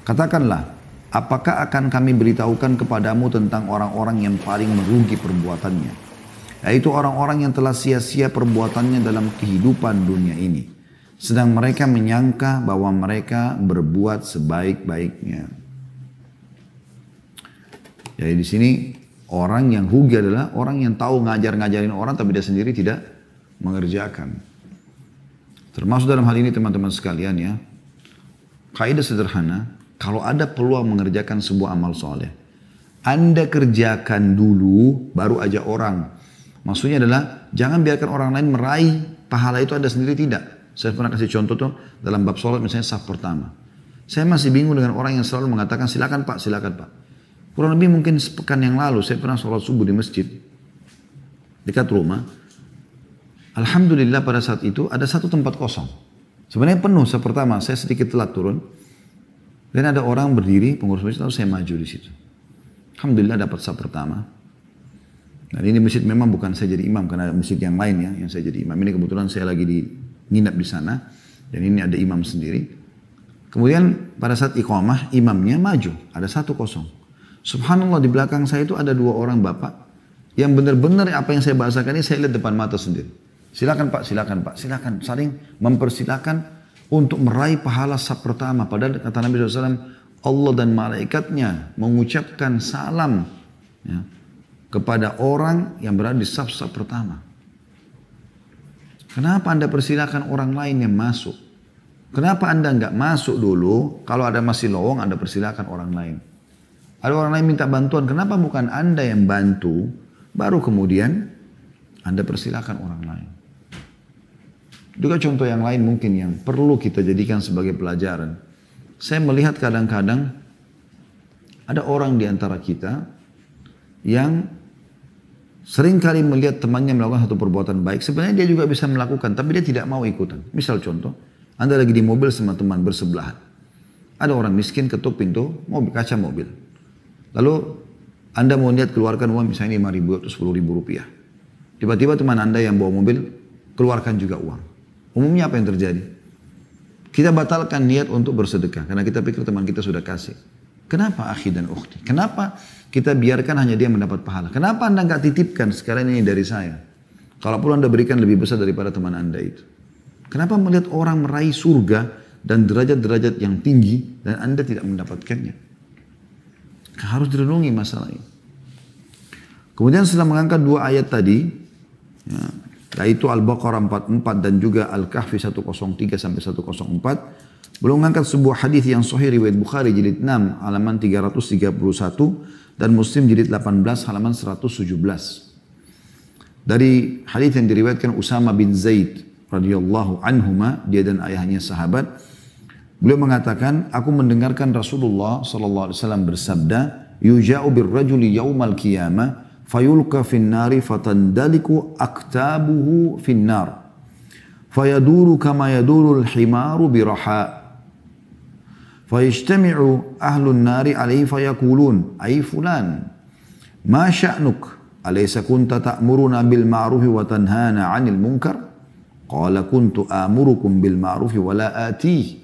Katakanlah, apakah akan kami beritahukan kepadamu tentang orang-orang yang paling merugi perbuatannya, yaitu orang-orang yang telah sia-sia perbuatannya dalam kehidupan dunia ini, sedang mereka menyangka bahwa mereka berbuat sebaik-baiknya. Jadi di sini orang yang rugi adalah orang yang tahu ngajarin orang tapi dia sendiri tidak mengerjakan. Termasuk dalam hal ini teman-teman sekalian ya, kaidah sederhana, kalau ada peluang mengerjakan sebuah amal soleh, anda kerjakan dulu baru ajak orang. Maksudnya adalah jangan biarkan orang lain meraih pahala itu anda sendiri tidak. Saya pernah kasih contoh tuh dalam bab sholat misalnya saf pertama. Saya masih bingung dengan orang yang selalu mengatakan silakan pak, silakan pak. Kurang lebih mungkin sepekan yang lalu saya pernah sholat subuh di masjid dekat rumah. Alhamdulillah pada saat itu ada satu tempat kosong. Sebenarnya penuh saf pertama, saya sedikit telat turun. Dan ada orang berdiri, pengurus masjid, lalu saya maju di situ. Alhamdulillah dapat saf pertama. Dan ini masjid memang bukan saya jadi imam, karena ada masjid yang lain ya, yang saya jadi imam. Ini kebetulan saya lagi nginap di sana, dan ini ada imam sendiri. Kemudian pada saat iqamah, imamnya maju, ada 1-0. Subhanallah di belakang saya itu ada 2 orang bapak, yang benar-benar apa yang saya bahasakan ini saya lihat depan mata sendiri. Silakan pak, silakan pak, silakan. Saling mempersilakan untuk meraih pahala saf pertama. Padahal kata Nabi SAW, Allah dan malaikatnya mengucapkan salam ya, kepada orang yang berada di saf-saf pertama. Kenapa anda persilakan orang lain yang masuk? Kenapa anda nggak masuk dulu? Kalau ada masih lowong, anda persilakan orang lain. Ada orang lain minta bantuan, kenapa bukan anda yang bantu? Baru kemudian anda persilakan orang lain. Juga contoh yang lain mungkin yang perlu kita jadikan sebagai pelajaran. Saya melihat kadang-kadang ada orang di antara kita yang seringkali melihat temannya melakukan satu perbuatan baik. Sebenarnya dia juga bisa melakukan, tapi dia tidak mau ikutan. Misal contoh, anda lagi di mobil sama teman bersebelahan. Ada orang miskin ketuk pintu mobil, kaca mobil. Lalu anda mau lihat keluarkan uang misalnya 5.000 atau 10.000 rupiah. Tiba-tiba teman anda yang bawa mobil keluarkan juga uang. Umumnya apa yang terjadi? Kita batalkan niat untuk bersedekah karena kita pikir teman kita sudah kasih. Kenapa akhi dan ukhti? Kenapa kita biarkan hanya dia mendapat pahala? Kenapa anda nggak titipkan sekalian ini dari saya? Kalaupun anda berikan lebih besar daripada teman anda itu. Kenapa melihat orang meraih surga dan derajat-derajat yang tinggi dan Anda tidak mendapatkannya. Harus direnungi masalah ini. Kemudian setelah mengangkat dua ayat tadi, ya, yaitu Al-Baqarah 44 dan juga Al-Kahfi 103 sampai 104, belum mengangkat sebuah hadis yang sahih riwayat Bukhari jilid 6 halaman 331 dan Muslim jilid 18 halaman 117. Dari hadis yang diriwayatkan Usama bin Zaid radhiyallahu anhuma, dia dan ayahnya sahabat, beliau mengatakan, aku mendengarkan Rasulullah sallallahu alaihi wasallam bersabda, yuja'u birrajuli yaumal qiyamah fayulqa finnari fatandaliku aktabuhu finnar fayaduru kama yadurul himaru biraha fayajtami'u ahlun nari alaihi fayakulun ay fulan ma sya'nuk alaysa kunta ta'muruna bil ma'rufi wa tanhana 'anil munkar qala kuntu amurukum bil ma'rufi wa la atih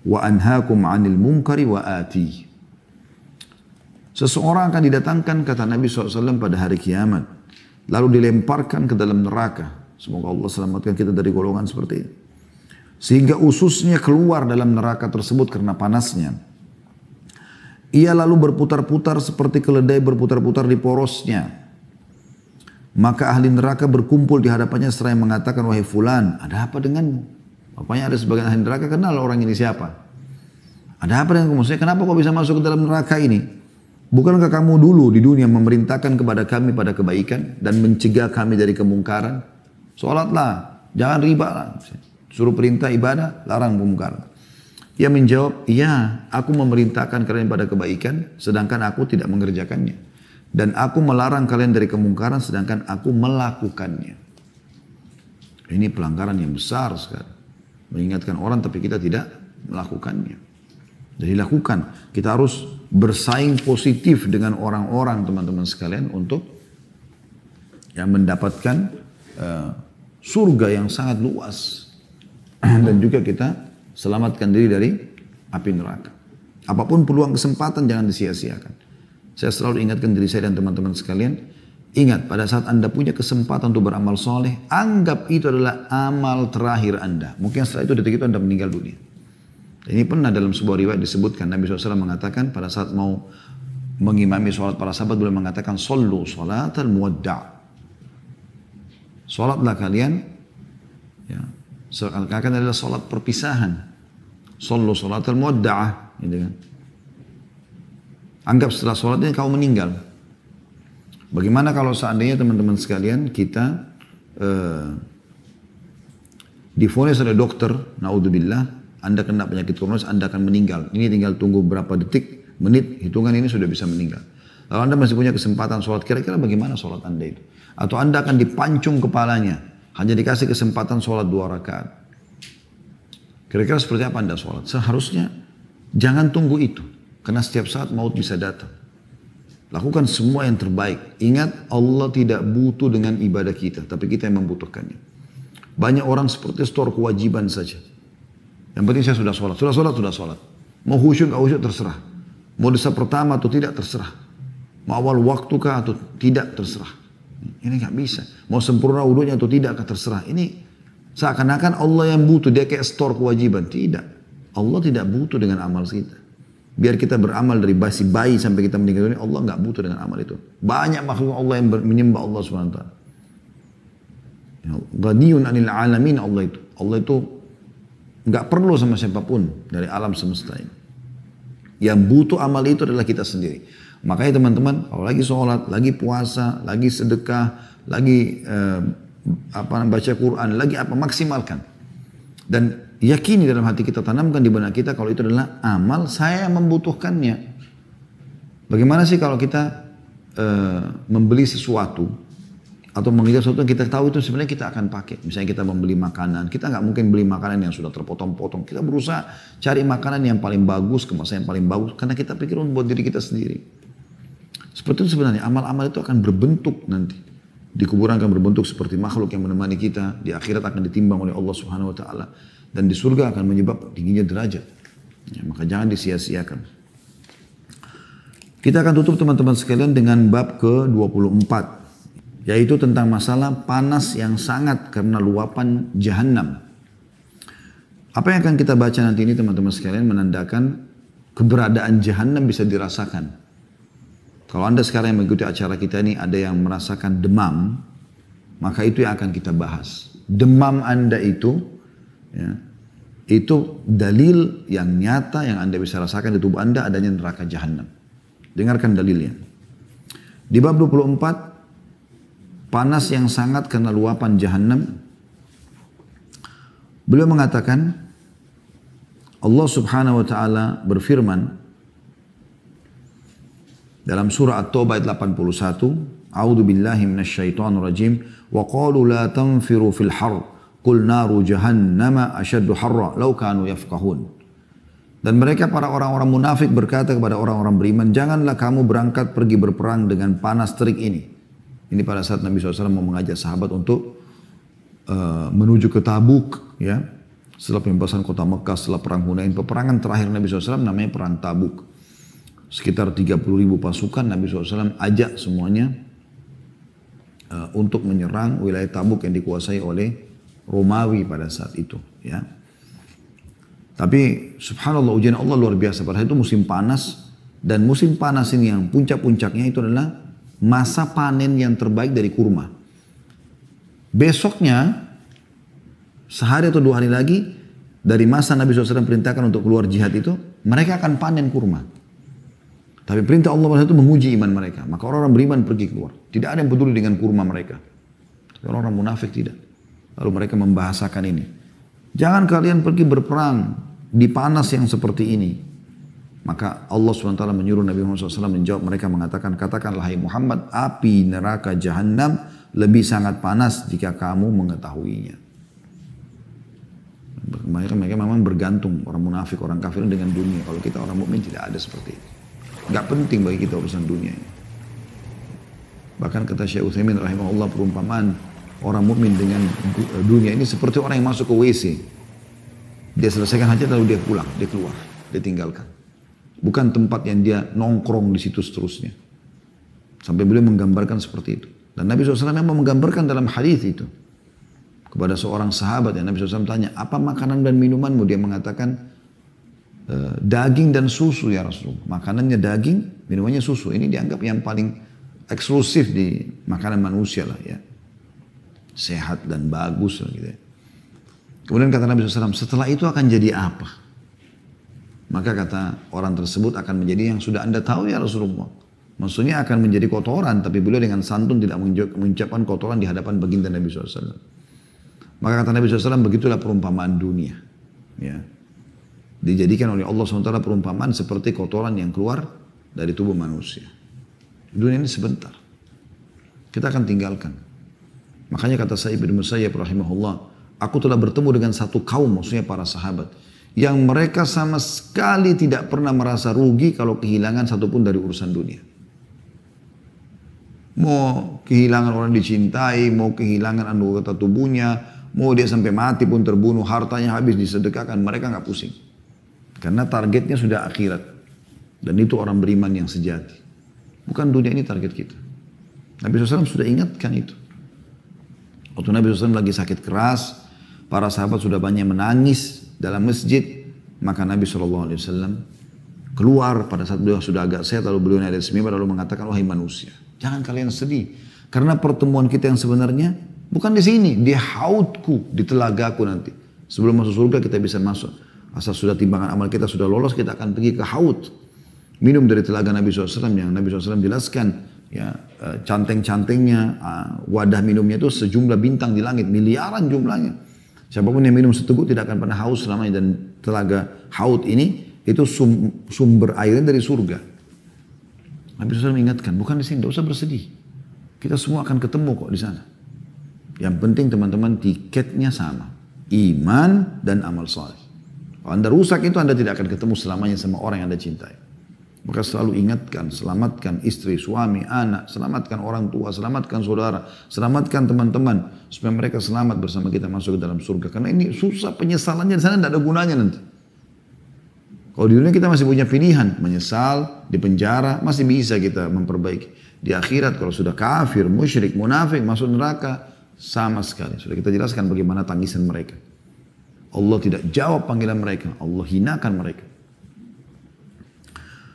wa anhaakum 'anil munkari wa atih. Seseorang akan didatangkan, kata Nabi SAW, pada hari kiamat, lalu dilemparkan ke dalam neraka. Semoga Allah selamatkan kita dari golongan seperti ini. Sehingga ususnya keluar dalam neraka tersebut karena panasnya. Ia lalu berputar-putar seperti keledai berputar-putar di porosnya. Maka ahli neraka berkumpul di hadapannya seraya mengatakan, wahai fulan, ada apa denganmu? Bapaknya ada sebagian ahli neraka, kenal orang ini siapa? Ada apa dengan kamu? Maksudnya kenapa kau bisa masuk ke dalam neraka ini? Bukankah kamu dulu di dunia memerintahkan kepada kami pada kebaikan dan mencegah kami dari kemungkaran? Sholatlah, jangan riba lah. Suruh perintah ibadah, larang kemungkaran. Ia menjawab, iya, aku memerintahkan kalian pada kebaikan, sedangkan aku tidak mengerjakannya. Dan aku melarang kalian dari kemungkaran, sedangkan aku melakukannya. Ini pelanggaran yang besar sekali. Mengingatkan orang tapi kita tidak melakukannya. Jadi lakukan. Kita harus bersaing positif dengan orang-orang teman-teman sekalian untuk yang mendapatkan surga yang sangat luas. Dan juga kita selamatkan diri dari api neraka. Apapun peluang kesempatan jangan disia-siakan. Saya selalu ingatkan diri saya dan teman-teman sekalian, ingat pada saat Anda punya kesempatan untuk beramal soleh, anggap itu adalah amal terakhir Anda. Mungkin setelah itu detik itu Anda meninggal dunia. Ini pernah dalam sebuah riwayat disebutkan, Nabi SAW mengatakan pada saat mau mengimami sholat para sahabat, beliau mengatakan, Sallu sholatal muwadda'. Sholatlah kalian, ya, akan adalah sholat perpisahan. Sallu sholatal muwadda'ah. Gitu kan. Anggap setelah sholat ini kamu meninggal. Bagaimana kalau seandainya teman-teman sekalian kita divonis oleh dokter, naudzubillah, Anda kena penyakit kronis, Anda akan meninggal. Ini tinggal tunggu berapa detik, menit, hitungan ini sudah bisa meninggal. Kalau Anda masih punya kesempatan sholat, kira-kira bagaimana sholat Anda itu? Atau Anda akan dipancung kepalanya, hanya dikasih kesempatan sholat 2 rakaat. Kira-kira seperti apa Anda sholat? Seharusnya jangan tunggu itu. Karena setiap saat maut bisa datang. Lakukan semua yang terbaik. Ingat, Allah tidak butuh dengan ibadah kita, tapi kita yang membutuhkannya. Banyak orang seperti store kewajiban saja. Yang penting saya sudah sholat. Sudah sholat. Mau khusyuk atau khusyuk terserah. Mau dosa pertama atau tidak terserah. Mau awal waktu kah atau tidak terserah. Ini nggak bisa. Mau sempurna wudunya atau tidak terserah. Ini seakan-akan Allah yang butuh. Dia kayak store kewajiban. Tidak. Allah tidak butuh dengan amal kita. Biar kita beramal dari bayi sampai kita meninggal dunia, Allah nggak butuh dengan amal itu. Banyak makhluk Allah yang menyembah Allah SWT. Ghaniyun anil alamin Allah itu. Allah itu nggak perlu sama siapapun dari alam semesta ini. Yang butuh amal itu adalah kita sendiri. Makanya teman-teman, kalau lagi sholat, lagi puasa, lagi sedekah, lagi baca Quran, lagi apa, maksimalkan. Dan yakini dalam hati kita, tanamkan di benak kita kalau itu adalah amal saya yang membutuhkannya. Bagaimana sih kalau kita membeli sesuatu atau mengejar sesuatu yang kita tahu itu sebenarnya kita akan pakai. Misalnya kita membeli makanan, kita nggak mungkin beli makanan yang sudah terpotong-potong. Kita berusaha cari makanan yang paling bagus, kemasan yang paling bagus, karena kita pikir buat diri kita sendiri. Seperti itu sebenarnya amal-amal itu akan berbentuk nanti. Di kuburan akan berbentuk seperti makhluk yang menemani kita. Di akhirat akan ditimbang oleh Allah Subhanahu Wa Taala. Dan di surga akan menyebab tingginya derajat. Ya, maka jangan disia-siakan. Kita akan tutup teman-teman sekalian dengan bab ke-24. Yaitu tentang masalah panas yang sangat karena luapan Jahannam. Apa yang akan kita baca nanti ini teman-teman sekalian menandakan keberadaan jahanam bisa dirasakan. Kalau Anda sekarang yang mengikuti acara kita ini ada yang merasakan demam, maka itu yang akan kita bahas. Demam Anda itu, ya, itu dalil yang nyata yang Anda bisa rasakan di tubuh Anda adanya neraka jahanam. Dengarkan dalilnya. Di bab 24, panas yang sangat karena luapan jahanam. Beliau mengatakan, Allah subhanahu wa ta'ala berfirman dalam surah At-Taubah ayat 81, A'udzu billahi minasyaitonir rajim, wa qalu la tanfiru fil har, qul naru jahannama asyaddu harra law kanu yafqahun. Dan mereka para orang-orang munafik berkata kepada orang-orang beriman, janganlah kamu berangkat pergi berperang dengan panas terik ini. Ini pada saat Nabi SAW mau mengajak sahabat untuk menuju ke Tabuk, ya. Setelah pembebasan kota Mekah, setelah perang Hunain, peperangan terakhir Nabi SAW namanya perang Tabuk. Sekitar 30.000 pasukan Nabi SAW ajak semuanya untuk menyerang wilayah Tabuk yang dikuasai oleh Romawi pada saat itu. Ya. Tapi subhanallah ujian Allah luar biasa. Pada saat itu musim panas, dan musim panas ini yang puncak-puncaknya itu adalah masa panen yang terbaik dari kurma. Besoknya, sehari atau 2 hari lagi, dari masa Nabi SAW perintahkan untuk keluar jihad itu, mereka akan panen kurma. Tapi perintah Allah pada itu menguji iman mereka. Maka orang-orang beriman pergi keluar. Tidak ada yang peduli dengan kurma mereka. Tapi orang-orang munafik tidak. Lalu mereka membahasakan ini. Jangan kalian pergi berperang di panas yang seperti ini. Maka Allah SWT menyuruh Nabi Muhammad SAW menjawab mereka mengatakan, katakanlah hai Muhammad, api neraka jahanam lebih sangat panas jika kamu mengetahuinya. Mereka memang bergantung orang munafik, orang kafir dengan dunia. Kalau kita orang mukmin tidak ada seperti itu. Gak penting bagi kita urusan dunia ini. Bahkan kata Syekh Utsaimin rahimahullah, perumpamaan orang mukmin dengan dunia ini seperti orang yang masuk ke WC. Dia selesaikan hajat lalu dia pulang, dia keluar, dia tinggalkan. Bukan tempat yang dia nongkrong di situ seterusnya. Sampai beliau menggambarkan seperti itu. Dan Nabi SAW memang menggambarkan dalam hadis itu. Kepada seorang sahabat yang Nabi SAW tanya, apa makanan dan minumanmu? Dia mengatakan, daging dan susu ya Rasulullah. Makanannya daging, minumannya susu. Ini dianggap yang paling eksklusif di makanan manusia lah ya. Sehat dan bagus lah gitu ya. Kemudian kata Nabi SAW, setelah itu akan jadi apa? Maka kata orang tersebut akan menjadi yang sudah anda tahu ya Rasulullah. Maksudnya akan menjadi kotoran, tapi beliau dengan santun tidak mengucapkan kotoran di hadapan baginda Nabi SAW. Maka kata Nabi SAW, begitulah perumpamaan dunia. Ya. Dijadikan oleh Allah SWT perumpamaan seperti kotoran yang keluar dari tubuh manusia. Dunia ini sebentar. Kita akan tinggalkan. Makanya kata Sa'id bin Musayyib rahimahullah, aku telah bertemu dengan satu kaum, maksudnya para sahabat, yang mereka sama sekali tidak pernah merasa rugi kalau kehilangan satupun dari urusan dunia. Mau kehilangan orang dicintai, mau kehilangan anggota tubuhnya, mau dia sampai mati pun terbunuh, hartanya habis disedekahkan, mereka nggak pusing. Karena targetnya sudah akhirat. Dan itu orang beriman yang sejati. Bukan dunia ini target kita. Nabi SAW sudah ingatkan itu. Waktu Nabi SAW lagi sakit keras, para sahabat sudah banyak menangis dalam masjid, maka Nabi SAW keluar pada saat beliau sudah agak sehat, lalu beliau naik dari mimbar lalu mengatakan, wahai manusia, jangan kalian sedih. Karena pertemuan kita yang sebenarnya bukan di sini, di haudku, di telagaku nanti. Sebelum masuk surga kita bisa masuk. Asal sudah timbangan amal kita sudah lolos, kita akan pergi ke haud. Minum dari telaga Nabi SAW yang Nabi SAW jelaskan. Ya, canteng-cantengnya, wadah minumnya itu sejumlah bintang di langit, miliaran jumlahnya. Siapapun yang minum seteguk tidak akan pernah haus selamanya. Dan telaga haud ini, itu sumber airnya dari surga. Nabi SAW mengingatkan, bukan di sini, tidak usah bersedih. Kita semua akan ketemu kok di sana. Yang penting teman-teman tiketnya sama. Iman dan amal saleh. Kalau anda rusak itu anda tidak akan ketemu selamanya sama orang yang anda cintai. Maka selalu ingatkan, selamatkan istri, suami, anak, selamatkan orang tua, selamatkan saudara, selamatkan teman-teman. Supaya mereka selamat bersama kita masuk ke dalam surga. Karena ini susah penyesalannya di sana tidak ada gunanya nanti. Kalau di dunia kita masih punya pilihan, menyesal, di penjara, masih bisa kita memperbaiki. Di akhirat kalau sudah kafir, musyrik, munafik, masuk neraka, sama sekali. Sudah kita jelaskan bagaimana tangisan mereka. Allah tidak jawab panggilan mereka. Allah hinakan mereka.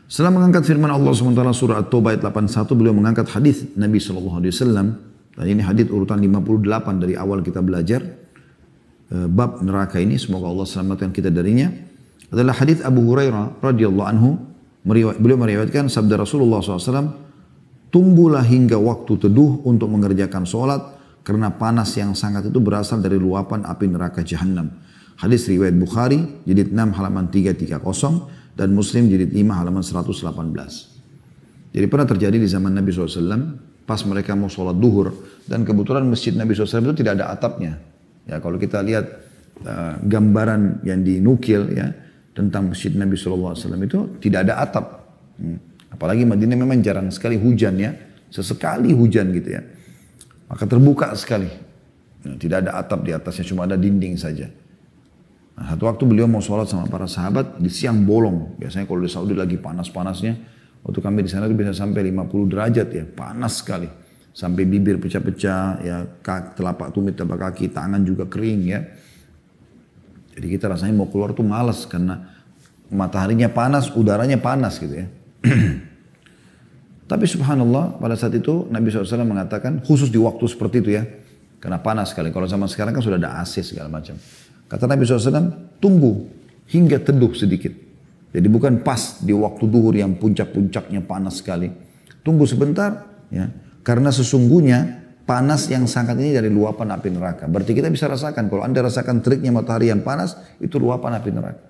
Setelah mengangkat firman Allah SWT surah At-Taubah ayat 81, beliau mengangkat hadis Nabi SAW. Dan ini hadis urutan 58 dari awal kita belajar bab neraka ini. Semoga Allah selamatkan kita darinya. Adalah hadis Abu Hurairah radhiyallahu anhu. Beliau meriwayatkan sabda Rasulullah SAW, tunggulah hingga waktu teduh untuk mengerjakan sholat, karena panas yang sangat itu berasal dari luapan api neraka Jahannam. Hadis riwayat Bukhari, jilid 6 halaman 330, dan Muslim jilid 5 halaman 118. Jadi pernah terjadi di zaman Nabi SAW, pas mereka mau sholat duhur, dan kebetulan masjid Nabi SAW itu tidak ada atapnya. Ya, kalau kita lihat gambaran yang dinukil ya tentang masjid Nabi SAW itu tidak ada atap. Apalagi Madinah memang jarang sekali hujan ya, sesekali hujan gitu ya. Maka terbuka sekali, tidak ada atap di atasnya, cuma ada dinding saja. Nah, satu waktu beliau mau sholat sama para sahabat di siang bolong. Biasanya kalau di Saudi lagi panas-panasnya, waktu kami di sana itu bisa sampai 50 derajat ya, panas sekali. Sampai bibir pecah-pecah, ya telapak tumit, telapak kaki, tangan juga kering ya. Jadi kita rasanya mau keluar tuh malas karena mataharinya panas, udaranya panas gitu ya. Tapi subhanallah pada saat itu Nabi SAW mengatakan, khusus di waktu seperti itu ya, karena panas sekali. Kalau zaman sekarang kan sudah ada AC segala macam. Kata Nabi SAW, tunggu hingga teduh sedikit. Jadi bukan pas di waktu duhur yang puncak-puncaknya panas sekali. Tunggu sebentar ya. Karena sesungguhnya panas yang sangat ini dari luapan api neraka. Berarti kita bisa rasakan, kalau Anda rasakan teriknya matahari yang panas, itu luapan api neraka.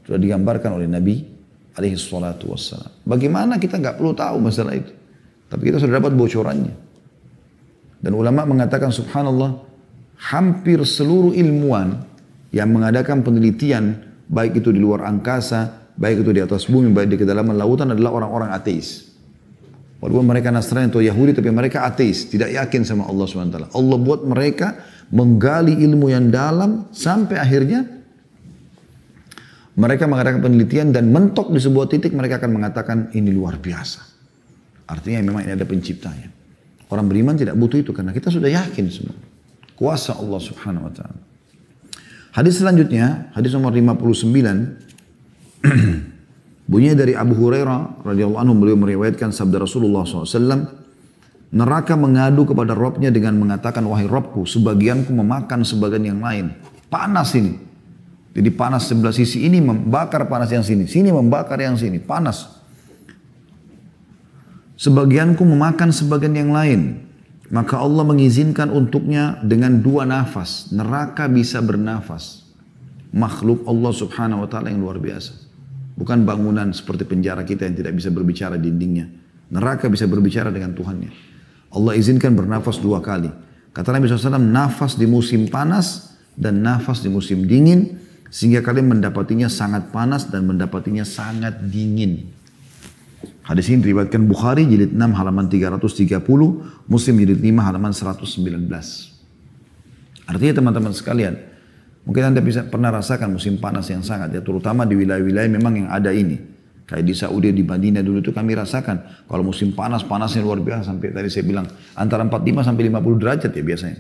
Sudah digambarkan oleh Nabi alaihi salatu wassalam. Bagaimana kita nggak perlu tahu masalah itu. Tapi kita sudah dapat bocorannya. Dan ulama mengatakan subhanallah, hampir seluruh ilmuwan yang mengadakan penelitian, baik itu di luar angkasa, baik itu di atas bumi, baik di kedalaman lautan adalah orang-orang ateis. Walaupun mereka Nasrani atau Yahudi, tapi mereka ateis, tidak yakin sama Allah SWT. Allah buat mereka menggali ilmu yang dalam sampai akhirnya mereka mengadakan penelitian dan mentok di sebuah titik mereka akan mengatakan ini luar biasa. Artinya memang ini ada penciptanya. Orang beriman tidak butuh itu karena kita sudah yakin semua. Kuasa Allah Subhanahu Wa Taala. Hadis selanjutnya, hadis nomor 59. Bunyinya dari Abu Hurairah radhiyallahu anhu, beliau meriwayatkan sabda Rasulullah SAW, neraka mengadu kepada Robnya dengan mengatakan, wahai Robku, sebagianku memakan sebagian yang lain. Panas ini. Jadi panas sebelah sisi ini membakar panas yang sini. Sini membakar yang sini. Panas. Sebagianku memakan sebagian yang lain. Maka Allah mengizinkan untuknya dengan 2 nafas. Neraka bisa bernafas. Makhluk Allah Subhanahu Wa Taala yang luar biasa. Bukan bangunan seperti penjara kita yang tidak bisa berbicara dindingnya. Neraka bisa berbicara dengan Tuhannya. Allah izinkan bernafas 2 kali. Kata Nabi SAW, nafas di musim panas dan nafas di musim dingin. Sehingga kalian mendapatinya sangat panas dan mendapatinya sangat dingin. Hadis ini diriwayatkan Bukhari jilid 6 halaman 330, Muslim jilid 5 halaman 119. Artinya teman-teman sekalian, mungkin Anda pernah rasakan musim panas yang sangat ya, terutama di wilayah-wilayah memang yang ada ini. Kayak di Saudi, di Madinah dulu itu kami rasakan. Kalau musim panas, panasnya luar biasa. Sampai tadi saya bilang antara 45 sampai 50 derajat ya biasanya.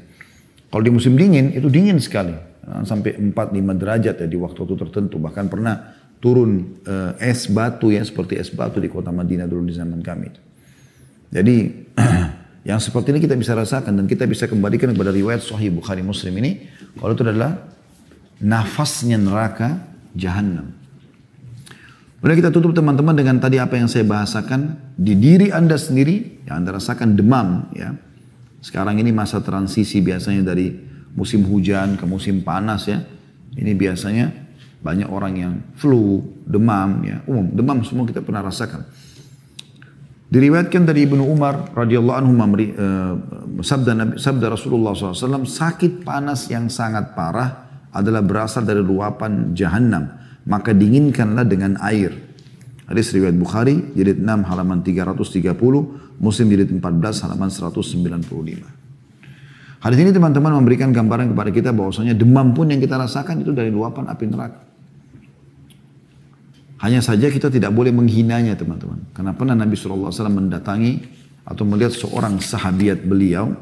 Kalau di musim dingin, itu dingin sekali. Sampai 4-5 derajat ya di waktu-waktu tertentu. Bahkan pernah turun es batu ya, seperti es batu di kota Madinah dulu di zaman kami. Jadi yang seperti ini kita bisa rasakan dan kita bisa kembalikan kepada riwayat Sahih Bukhari Muslim ini. Kalau itu adalah nafasnya neraka Jahannam. Boleh kita tutup teman-teman dengan tadi apa yang saya bahasakan. Di diri Anda sendiri yang Anda rasakan demam ya. Sekarang ini masa transisi biasanya dari musim hujan ke musim panas ya. Ini biasanya banyak orang yang flu, demam ya. Demam semua kita pernah rasakan. Diriwayatkan dari Ibnu Umar radhiyallahu anhu sabda Rasulullah SAW, sakit panas yang sangat parah adalah berasal dari luapan Jahannam. Maka dinginkanlah dengan air. Hadis riwayat Bukhari, jilid 6 halaman 330, Muslim jilid 14 halaman 195. Hadis ini teman-teman memberikan gambaran kepada kita bahwasanya demam pun yang kita rasakan itu dari luapan api neraka. Hanya saja kita tidak boleh menghinanya teman-teman. Karena pernah Nabi SAW mendatangi atau melihat seorang sahabiat beliau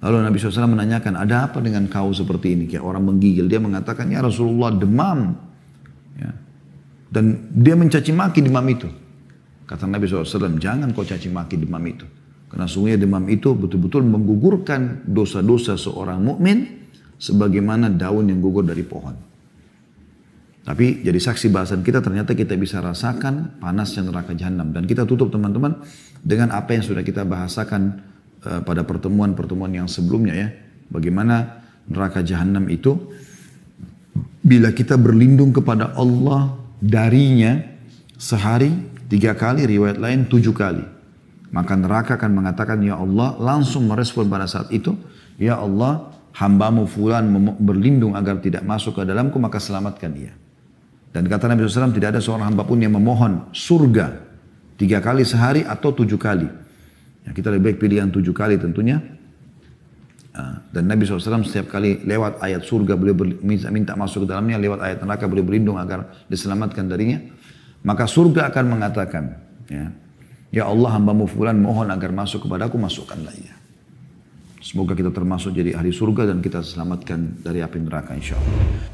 Lalu Nabi SAW menanyakan, ada apa dengan kau seperti ini? Kayak orang menggigil. Dia mengatakan, ya Rasulullah demam. Ya. Dan dia mencaci maki demam itu. Kata Nabi SAW, jangan kau caci maki demam itu. Karena sungguhnya demam itu betul-betul menggugurkan dosa-dosa seorang mukmin sebagaimana daun yang gugur dari pohon. Tapi jadi saksi bahasan kita, ternyata kita bisa rasakan panasnya neraka jahanam. Dan kita tutup teman-teman dengan apa yang sudah kita bahasakan pada pertemuan-pertemuan yang sebelumnya ya. Bagaimana neraka jahanam itu bila kita berlindung kepada Allah darinya sehari 3 kali, riwayat lain 7 kali. Maka neraka akan mengatakan, ya Allah, langsung merespon pada saat itu, ya Allah, hambamu fulan berlindung agar tidak masuk ke dalamku, maka selamatkan dia. Dan kata Nabi SAW, tidak ada seorang hamba pun yang memohon surga 3 kali sehari atau 7 kali. Ya, kita lebih baik pilih yang 7 kali tentunya. Dan Nabi SAW setiap kali lewat ayat surga beliau minta masuk ke dalamnya, lewat ayat neraka beliau berlindung agar diselamatkan darinya. Maka surga akan mengatakan, ya Allah, hambamu fulan mohon agar masuk kepadaku, masukkanlah ia. Semoga kita termasuk jadi ahli surga dan kita selamatkan dari api neraka insya Allah.